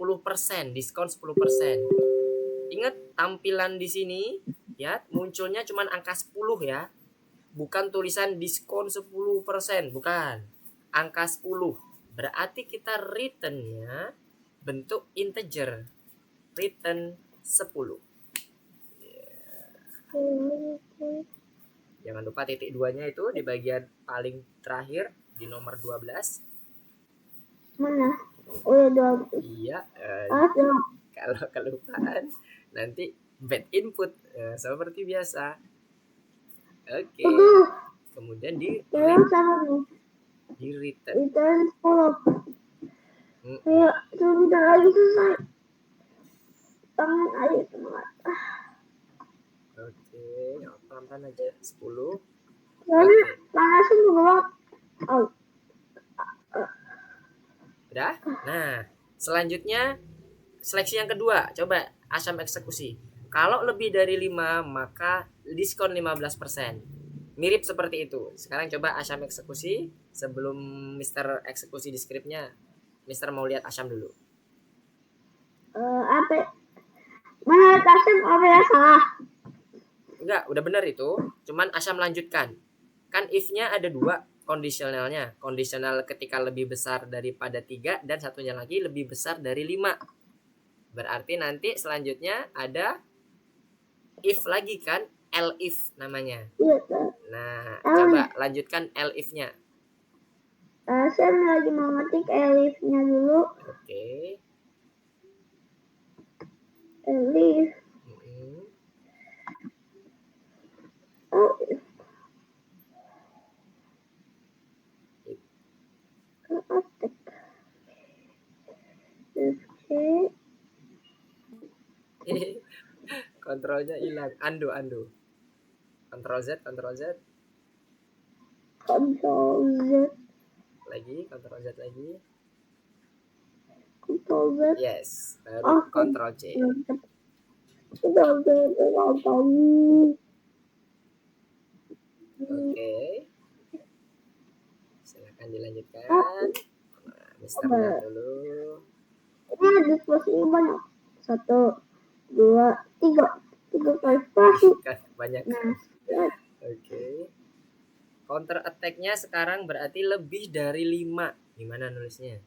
diskon 10%. Ingat tampilan di sini ya, munculnya cuma angka 10 ya. Bukan tulisan diskon 10%, bukan. Angka 10. Berarti kita returnnya bentuk integer. Return 10. Jangan lupa titik 2-nya itu di bagian paling terakhir di nomor 12. Mana? Oh ya, Iya, ada. kalau kelupaan nanti bad input seperti biasa. Oke. Aduh, Kemudian di sama nih. return. Return 10. Mm-mm. Ayo, sebentar lagi selesai. Tangan ayo semangat. Oke, pelan-pelan aja. 10. Soalnya Oke. panasnya juga banget. Oh, Udah? Nah, selanjutnya seleksi yang kedua. Coba Asyam eksekusi. Kalau lebih dari 5, maka diskon 15%. Mirip seperti itu. Sekarang coba Asyam eksekusi. Sebelum Mister eksekusi di skripnya, Mister mau lihat Asyam dulu. apa? Menurut Asyam apa ya salah? Enggak, udah benar itu. Cuman Asyam lanjutkan. Kan if-nya ada 2 kondisionalnya. Kondisional ketika lebih besar daripada 3 dan satunya lagi lebih besar dari 5. Berarti nanti selanjutnya ada if lagi kan, elif namanya. Iya. Nah, coba lanjutkan elifnya. Saya lagi mau ngetik elifnya dulu. Oke. Elif. Mm-mm. Oh, ketik. Oke. Kontrolnya hilang. Undo. Kontrol Z, Kontrol Z. Control Z. Lagi, Kontrol Z lagi. Control Z. Yes, baru Kontrol C. Control Z. Control Z. Oke. Silakan dilanjutkan. Nah, Mister lihat dulu. Ini ada diskusinya banyak. 1, 2, 3. 3 kali spasi. Banyak. Nah, Oke. Counter attack-nya sekarang berarti lebih dari 5. Gimana nulisnya?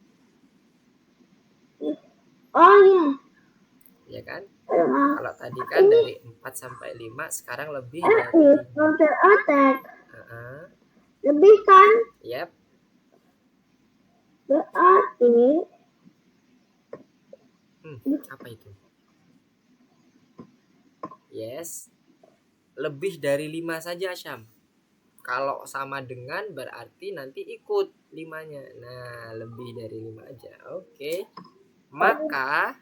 oh iya. Ya kan? Nah, Kalau tadi kan dari 4 sampai 5, sekarang lebih dari counter attack. 5. Lebih kan? Yap. Berarti Apa itu? Yes. Lebih dari 5 saja, Syam. Kalau sama dengan berarti nanti ikut 5-nya. Nah, lebih dari 5 aja. Oke. Maka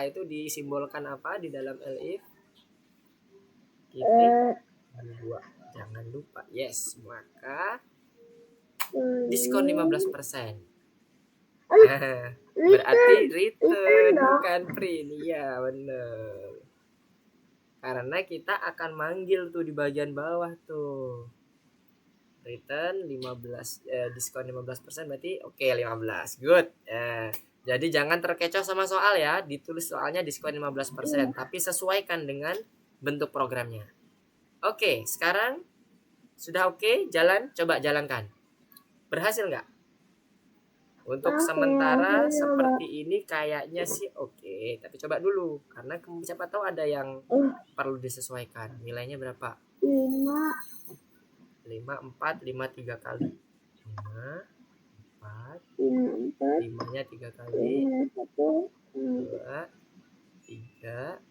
itu disimbolkan apa di dalam elif? Titik 2. Jangan lupa. Yes, maka diskon 15%. Nah, berarti return bukan print. Iya, bener. Karena kita akan manggil tuh di bagian bawah tuh. Return 15 diskon 15% berarti oke 15. Good. Jadi jangan terkecoh sama soal ya. Ditulis soalnya diskon 15%, tapi sesuaikan dengan bentuk programnya. Oke, sekarang sudah oke, jalan, coba jalankan. Berhasil nggak? Untuk Oke, sementara aku coba. seperti ini kayaknya sih oke, tapi coba dulu karena siapa tahu ada yang Uh, perlu disesuaikan. Nilainya berapa? 5, 5, 4, 5 3 kali. 5, 4, 4, 5-nya 3 kali. 5, 1, 2, 3,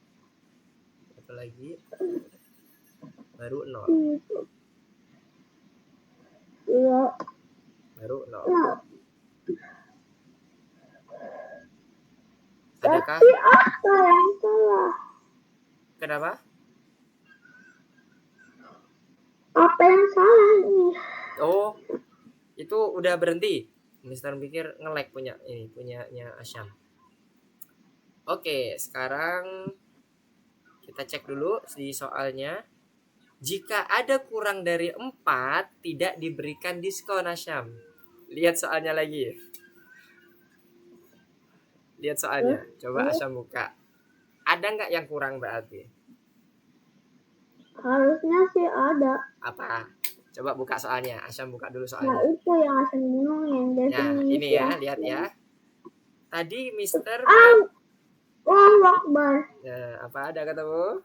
satu lagi, baru 0. 2, Baru 0. 0. Adakah? Tapi apa yang salah? Kenapa? Apa yang salah ini? Oh, itu udah berhenti. Mister pikir nge-lag punyanya Asyam. Oke, sekarang kita cek dulu di soalnya. Jika ada kurang dari 4, tidak diberikan diskon, Asyam. Lihat soalnya lagi. Lihat soalnya. Coba Asyam buka. Ada nggak yang kurang berarti? Harusnya sih ada. Apa? Coba buka soalnya. Asyam buka dulu Nah, soalnya. itu yang asal ngomongin. Nah, Definisi ini ya, lihat ya. Tadi Mister Oh, Akbar. Nah, apa ada katamu?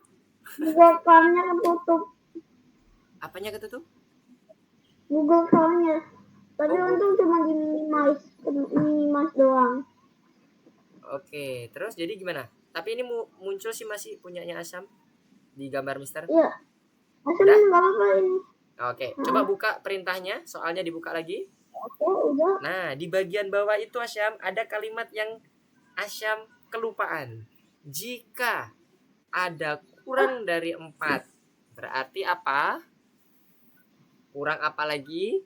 Google Chrome-nya ketutup. Apanya ketutup? Google Chrome-nya. Tapi Oh, untung cuma di minimize doang. Oke, terus jadi gimana? Tapi ini muncul sih masih punyanya Asyam di gambar Mister. Iya. Asal Udah? nggak apa-apa ini. Oke, coba buka perintahnya, soalnya dibuka lagi. Oke, udah. Nah, di bagian bawah itu Asyam ada kalimat yang Asyam kelupaan. Jika ada kurang dari 4, berarti apa? Kurang apa lagi?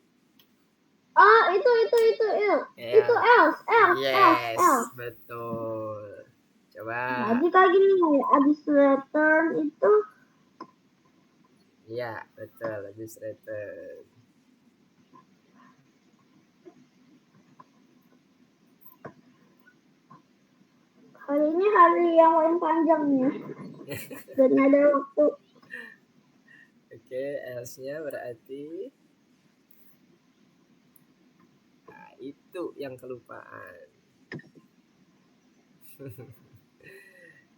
Ah, itu. Itu else. Yes, betul. Coba. Jadi kayak gini, abis return itu. Iya, betul. Habis return. Hari ini hari yang paling panjang nih. Dan ada waktu. Oke, else-nya berarti nah, itu yang kelupaan.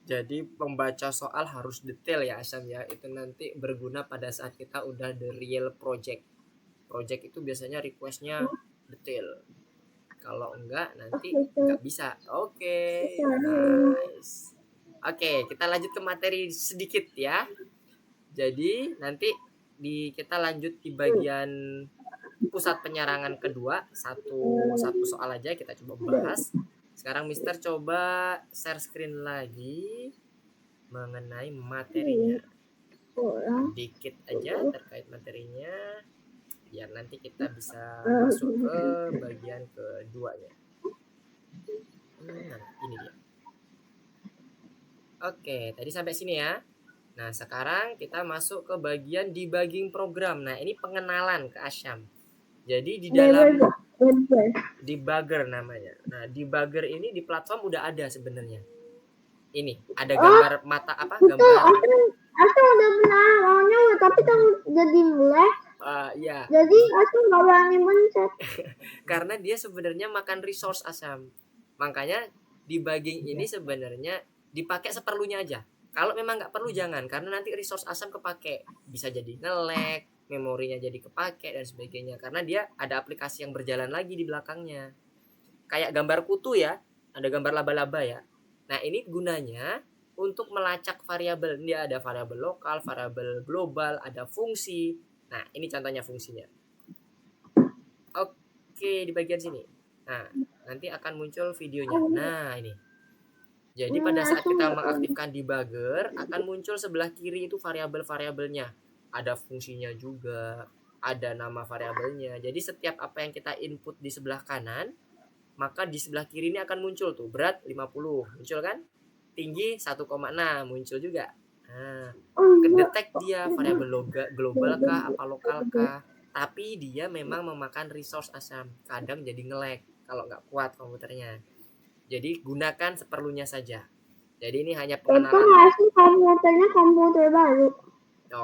Jadi pembaca soal harus detail ya Asyam ya. Itu nanti berguna pada saat kita udah the real project. Project itu biasanya requestnya detail. Kalau enggak nanti enggak bisa. Oke, nice. Oke, kita lanjut ke materi sedikit ya. Jadi nanti kita lanjut di bagian pusat penyerangan kedua, satu soal aja kita coba bahas. Sekarang Mister coba share screen lagi mengenai materinya. Dikit aja terkait materinya biar nanti kita bisa masuk ke bagian keduanya. Nah, ini dia. Oke, tadi sampai sini ya. Nah, sekarang kita masuk ke bagian debugging program. Nah, ini pengenalan ke Asyam. Jadi di dalam debugger namanya. Nah, debugger ini di platform udah ada sebenarnya. Ini ada gambar mata apa? Gambar. Aku udah pernah maunya, tapi kan jadi lag. Ya. Jadi aku nggak berani mencet. Karena dia sebenarnya makan resource Asyam. Makanya debugging ini sebenarnya dipakai seperlunya aja. Kalau memang nggak perlu jangan, karena nanti resource Asyam kepake. Bisa jadi nge-lag, memorinya jadi kepake dan sebagainya. Karena dia ada aplikasi yang berjalan lagi di belakangnya. Kayak gambar kutu ya, ada gambar laba-laba ya. Nah, ini gunanya untuk melacak variabel. Dia ada variabel lokal, variabel global, ada fungsi. Nah, ini contohnya fungsinya. Oke, di bagian sini. Nah, nanti akan muncul videonya. Nah, ini. Jadi pada saat kita mengaktifkan debugger, akan muncul sebelah kiri itu variabel-variabelnya. Ada fungsinya juga, ada nama variabelnya. Jadi setiap apa yang kita input di sebelah kanan, maka di sebelah kiri ini akan muncul tuh berat 50, muncul kan? Tinggi 1,6 muncul juga. Nah, kedetek dia variabel global kah, apa lokal kah. Tapi dia memang memakan resource Asyam. Kadang jadi nge-lag kalau nggak kuat komputernya. Jadi gunakan seperlunya saja. Jadi ini hanya Itu pengenalan. masih komputernya komputer baru.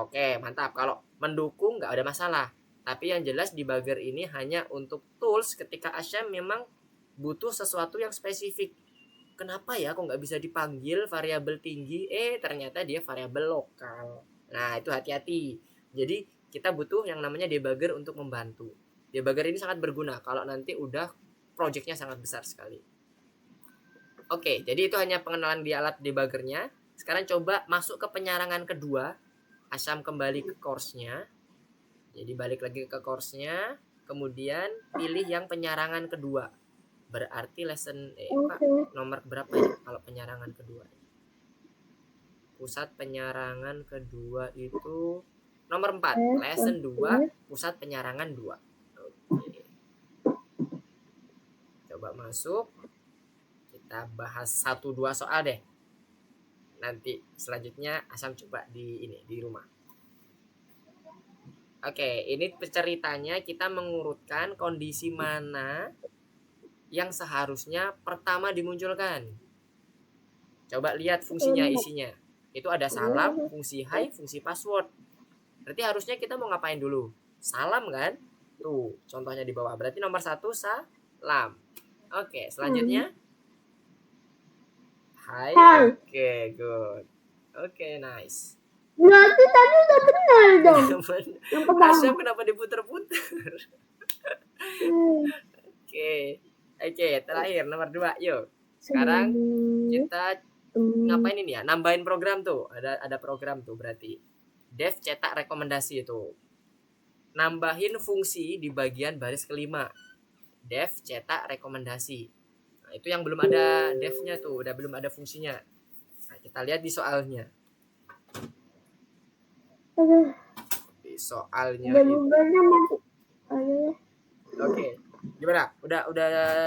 Oke, mantap. Kalau mendukung nggak ada masalah. Tapi yang jelas debugger ini hanya untuk tools ketika Asyam memang butuh sesuatu yang spesifik. Kenapa ya kok nggak bisa dipanggil variabel tinggi? Ternyata dia variabel lokal. Nah, itu hati-hati. Jadi kita butuh yang namanya debugger untuk membantu. Debugger ini sangat berguna kalau nanti udah projectnya sangat besar sekali. Oke, jadi itu hanya pengenalan di alat debuggernya. Sekarang coba masuk ke penyarangan kedua. Asyam kembali ke course-nya. Jadi balik lagi ke course-nya. Kemudian pilih yang penyarangan kedua. Berarti lesson Oke. nomor berapa ya kalau penyarangan kedua? Pusat penyarangan kedua itu nomor 4. Lesson 2, pusat penyarangan 2. Oke. Coba masuk. Kita bahas 1-2 soal deh. Nanti selanjutnya Asam coba di rumah. Oke, ini ceritanya kita mengurutkan kondisi mana yang seharusnya pertama dimunculkan. Coba lihat fungsinya, isinya. Itu ada salam, fungsi hi, fungsi password. Berarti harusnya kita mau ngapain dulu? Salam kan? Tuh, contohnya di bawah. Berarti nomor 1 salam. Oke, selanjutnya hi. Oke, good. Oke, nice. Berarti tadi udah benar dong. Yang pertama. Asyam kenapa diputer-puter? Oke, terakhir nomor 2. Yuk. Sekarang kita ngapain ini ya? Nambahin program tuh. Ada program tuh berarti. Dev cetak rekomendasi itu. Nambahin fungsi di bagian baris kelima. Dev cetak rekomendasi. Nah, itu yang belum ada devnya tuh, udah belum ada fungsinya. Nah, kita lihat di soalnya. Di soalnya itu. Oke. Gimana? Udah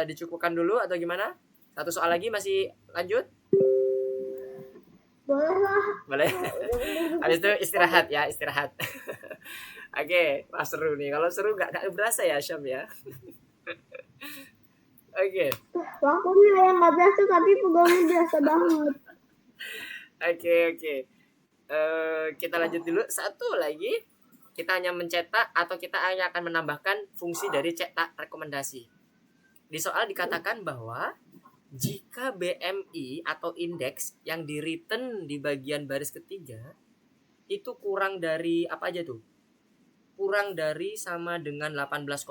dicukupkan dulu atau gimana? Satu soal lagi masih lanjut? Boleh. Habis itu istirahat ya, istirahat. Oke, wah seru nih. Kalau seru gak berasa ya, Syam ya. Oke. Waktunya yang gak biasa tapi programnya biasa banget. Oke. Kita lanjut dulu. Satu lagi. Kita hanya mencetak atau kita hanya akan menambahkan fungsi dari cetak rekomendasi. Di soal dikatakan bahwa jika BMI atau indeks yang di written di bagian baris ketiga itu kurang dari apa aja tuh? Kurang dari sama dengan 18,5,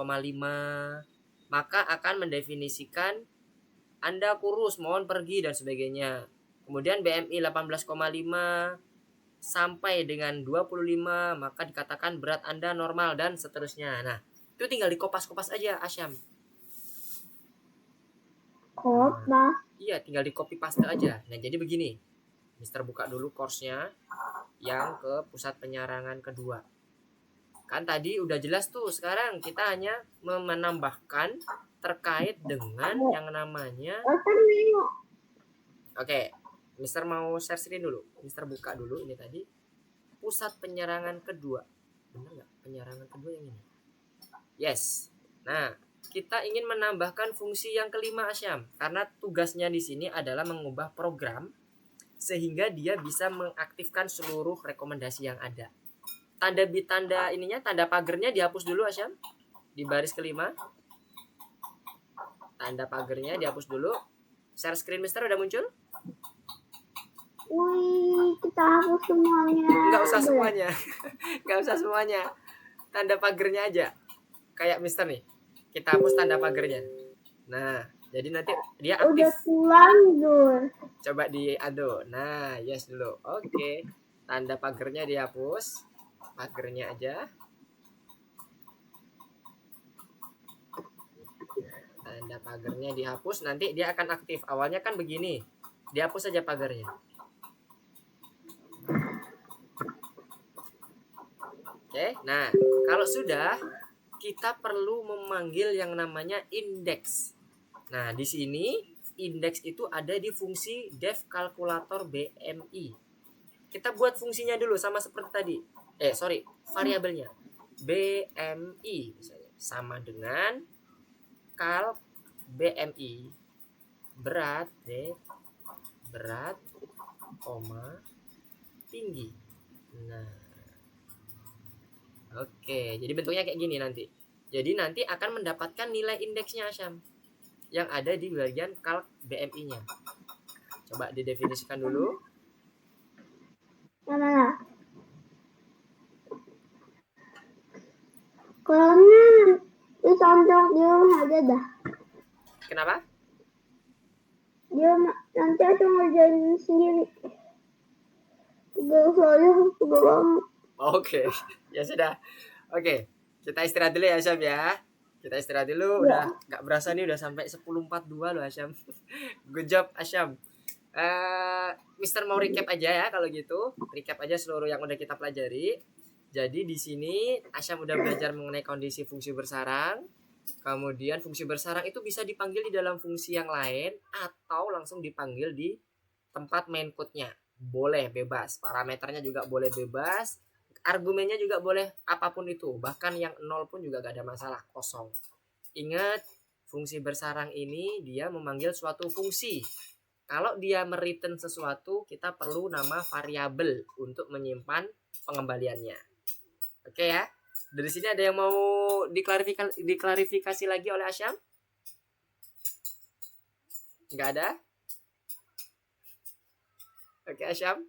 maka akan mendefinisikan Anda kurus, mohon pergi dan sebagainya. Kemudian BMI 18,5 sampai dengan 25, maka dikatakan berat Anda normal dan seterusnya. Nah, itu tinggal dikopas-kopas aja, Asyam. Iya, tinggal di copy paste aja. Nah, jadi begini. Mister buka dulu course-nya yang ke pusat penyarangan kedua. Kan tadi udah jelas tuh, sekarang kita hanya menambahkan terkait dengan yang namanya. Oke, Mister mau share screen dulu. Mister buka dulu ini tadi. Pusat penyarangan kedua. Benar nggak? Penyarangan kedua yang ini. Yes. Nah, kita ingin menambahkan fungsi yang kelima, Asyam, karena tugasnya di sini adalah mengubah program sehingga dia bisa mengaktifkan seluruh rekomendasi yang ada. Tanda ininya, tanda pagernya dihapus dulu, Asyam, di baris kelima. Tanda pagernya dihapus dulu. Share screen Mister udah muncul? Wih, kita hapus semuanya. Nggak usah semuanya. Nggak usah semuanya. Tanda pagernya aja. Kayak Mister nih. Kita hapus tanda pagernya. Nah, jadi nanti dia aktif. Udah pulang dulu. Coba diadu. Nah, yes dulu. Oke. Tanda pagernya dihapus. Pagernya aja. Tanda pagernya dihapus. Nanti dia akan aktif. Awalnya kan begini. Dihapus saja pagernya. Oke. Nah, kalau sudah, kita perlu memanggil yang namanya indeks. Nah, di sini indeks itu ada di fungsi dev kalkulator BMI. Kita buat fungsinya dulu sama seperti tadi. Variabelnya. BMI misalnya sama dengan kalk BMI berat koma, tinggi. Nah, oke. Jadi bentuknya kayak gini nanti. Jadi nanti akan mendapatkan nilai indeksnya Asyam yang ada di bagian kalk BMI-nya. Coba didefinisikan dulu. Yang mana? Kolomnya dicontoh di rumah aja dah. Kenapa? Dia nanti aku ngerjain sendiri. Tugas saya tugas banget. Oke. Ya sudah. Oke. Kita istirahat dulu ya Asyam ya. Kita istirahat dulu. Udah nggak berasa nih udah sampai 10.42 loh Asyam. Good job Asyam. Mister mau recap aja ya kalau gitu. Recap aja seluruh yang udah kita pelajari. Jadi di sini Asyam udah belajar mengenai kondisi fungsi bersarang. Kemudian fungsi bersarang itu bisa dipanggil di dalam fungsi yang lain atau langsung dipanggil di tempat main code-nya. Boleh bebas. Parameternya juga boleh bebas. Argumennya juga boleh apapun itu. Bahkan yang 0 pun juga gak ada masalah. Kosong. Ingat, fungsi bersarang ini dia memanggil suatu fungsi. Kalau dia mereturn sesuatu, kita perlu nama variabel untuk menyimpan pengembaliannya. Oke ya. Dari sini ada yang mau diklarifikasi lagi oleh Asyam? Nggak ada? Oke Asyam.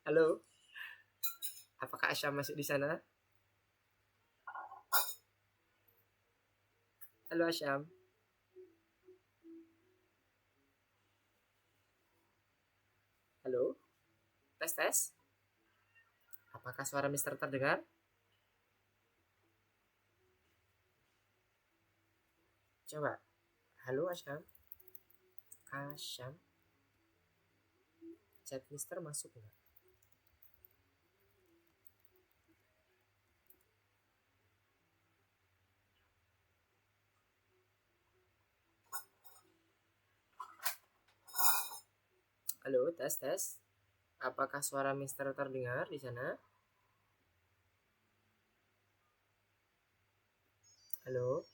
Halo. Apakah Asyam masih di sana? Halo Asyam. Halo. Tes tes. Apakah suara Mister terdengar? Coba. Halo Asyam. Asyam. Chat Mister masuk nggak? Halo, tes tes. Apakah suara Mister terdengar di sana? Halo.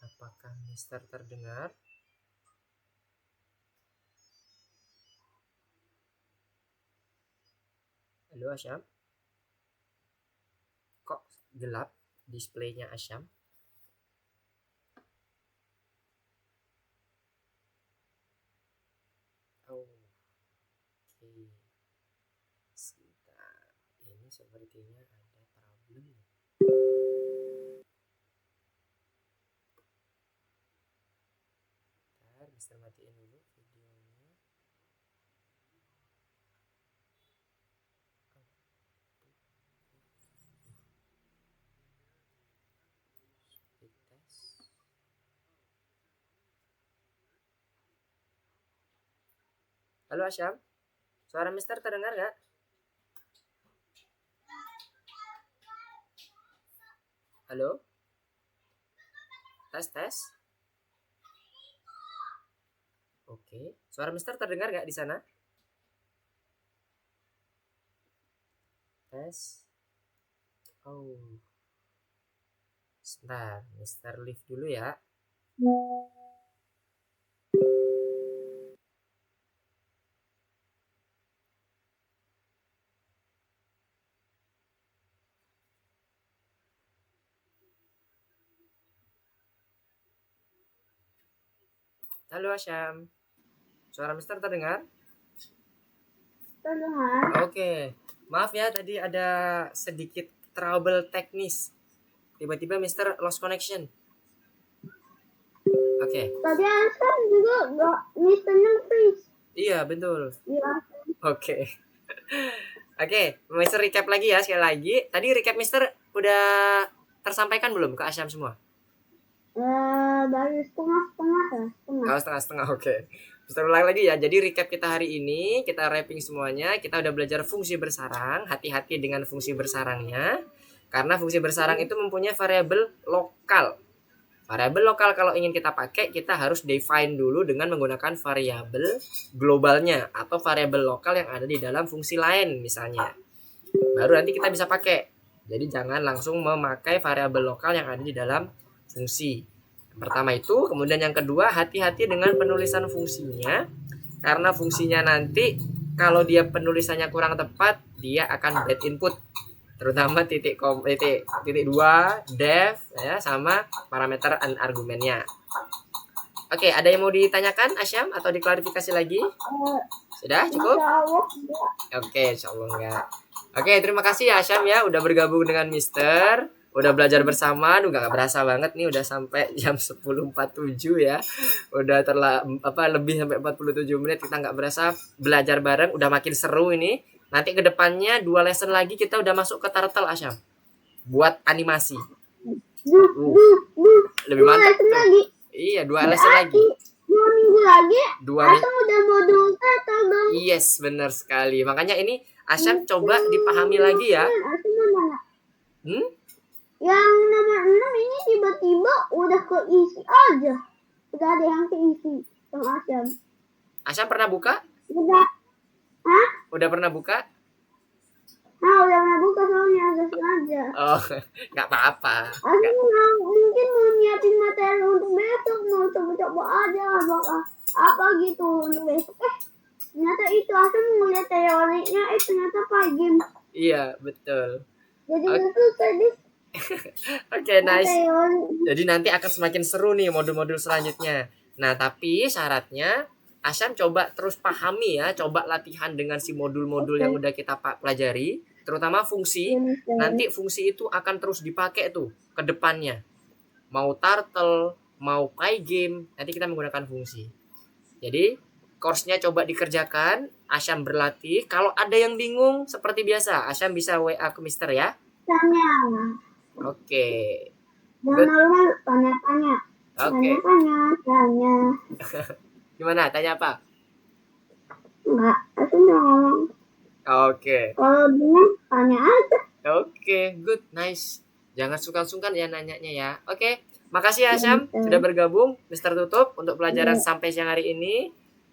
Apakah Mister terdengar? Halo Asyam. Kok gelap displaynya Asyam? Oh, oke. Sebentar. Ini sepertinya ada problem. Bentar, Mister matiin dulu videonya. Speed test. Halo Asyam, suara Mister terdengar nggak? Halo, tes tes. Oke, suara Mister terdengar nggak di sana? Tes. Oh, sebentar, Mister leave dulu ya. Halo Asyam, suara Mister terdengar? Terdengar. Oke, maaf ya tadi ada sedikit trouble teknis. Tiba-tiba Mister lost connection. Oke. Tadi Asyam juga nggak misternya freeze. Iya betul. Iya. Oke. Oke, Mister recap lagi ya sekali lagi. Tadi recap Mister udah tersampaikan belum ke Asyam semua? Dari setengah-setengah ya, setengah. Oh, setengah-setengah, oke. Mister ulang lagi ya. Jadi recap kita hari ini, kita wrapping semuanya. Kita udah belajar fungsi bersarang. Hati-hati dengan fungsi bersarangnya. Karena fungsi bersarang itu mempunyai variabel lokal. Variabel lokal kalau ingin kita pakai, kita harus define dulu dengan menggunakan variabel globalnya atau variabel lokal yang ada di dalam fungsi lain misalnya. Baru nanti kita bisa pakai. Jadi jangan langsung memakai variabel lokal yang ada di dalam fungsi. Yang pertama itu, kemudian yang kedua hati-hati dengan penulisan fungsinya. karena fungsinya nanti kalau dia penulisannya kurang tepat, dia akan bad input. Terutama titik 2 def ya sama parameter argumennya. Oke, ada yang mau ditanyakan Asyam atau diklarifikasi lagi? Sudah cukup? Insya Allah enggak. Oke, insyaallah enggak. Oke, terima kasih ya Asyam ya udah bergabung dengan Mister. Udah belajar bersama, nggak berasa banget nih udah sampai jam 10.47 ya. Udah lebih sampai 47 menit kita nggak berasa belajar bareng, udah makin seru ini. Nanti kedepannya 2 lesson lagi kita udah masuk ke Turtle Asyam. Buat animasi. Lebih mantap tuh. Lagi. Iya, 2 lesson lagi. 2 minggu lagi. 2 Atau udah modul Turtle dong. Yes, benar sekali. Makanya ini Asyam coba dipahami lagi ya. Yang nomor 6 ini tiba-tiba udah keisi aja. Udah ada yang keisi sama Asyam. Asyam pernah buka? Udah. Hah? Udah pernah buka? Udah pernah buka soalnya agak sengaja. Oh, nggak apa-apa. Asyam mungkin mau nyiapin materi untuk besok, mau coba-coba aja apa gitu untuk besok. Ternyata itu Asyam ngeliat teorinya, ternyata game. Iya, betul. Jadi selesai deh. Oke, nice. Jadi nanti akan semakin seru nih modul-modul selanjutnya. Nah, tapi syaratnya Asyam coba terus pahami ya, coba latihan dengan si modul-modul yang udah kita pelajari, terutama fungsi. Nanti fungsi itu akan terus dipakai tuh ke depannya. Mau Turtle, mau Pygame, nanti kita menggunakan fungsi. Jadi, course-nya coba dikerjakan, Asyam berlatih. Kalau ada yang bingung seperti biasa, Asyam bisa WA ke Mister ya. Tanya. Oke. Jangan malu-malu, tanya-tanya. Oke. Tanya. Gimana? Tanya apa? Enggak, aku udah ngomong. Oke. Kalau bingung, tanya aja. Oke, good, nice. Jangan sungkan-sungkan ya nanyanya ya. Oke, makasih ya Asyam sudah bergabung. Mister tutup untuk pelajaran sampai siang hari ini.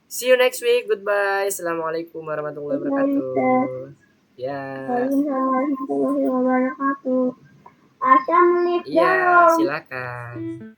See you next week. Goodbye. Assalamualaikum warahmatullahi wabarakatuh. Ya. Waalaikumsalam warahmatullahi wabarakatuh. Asyam lift. Iya, silakan.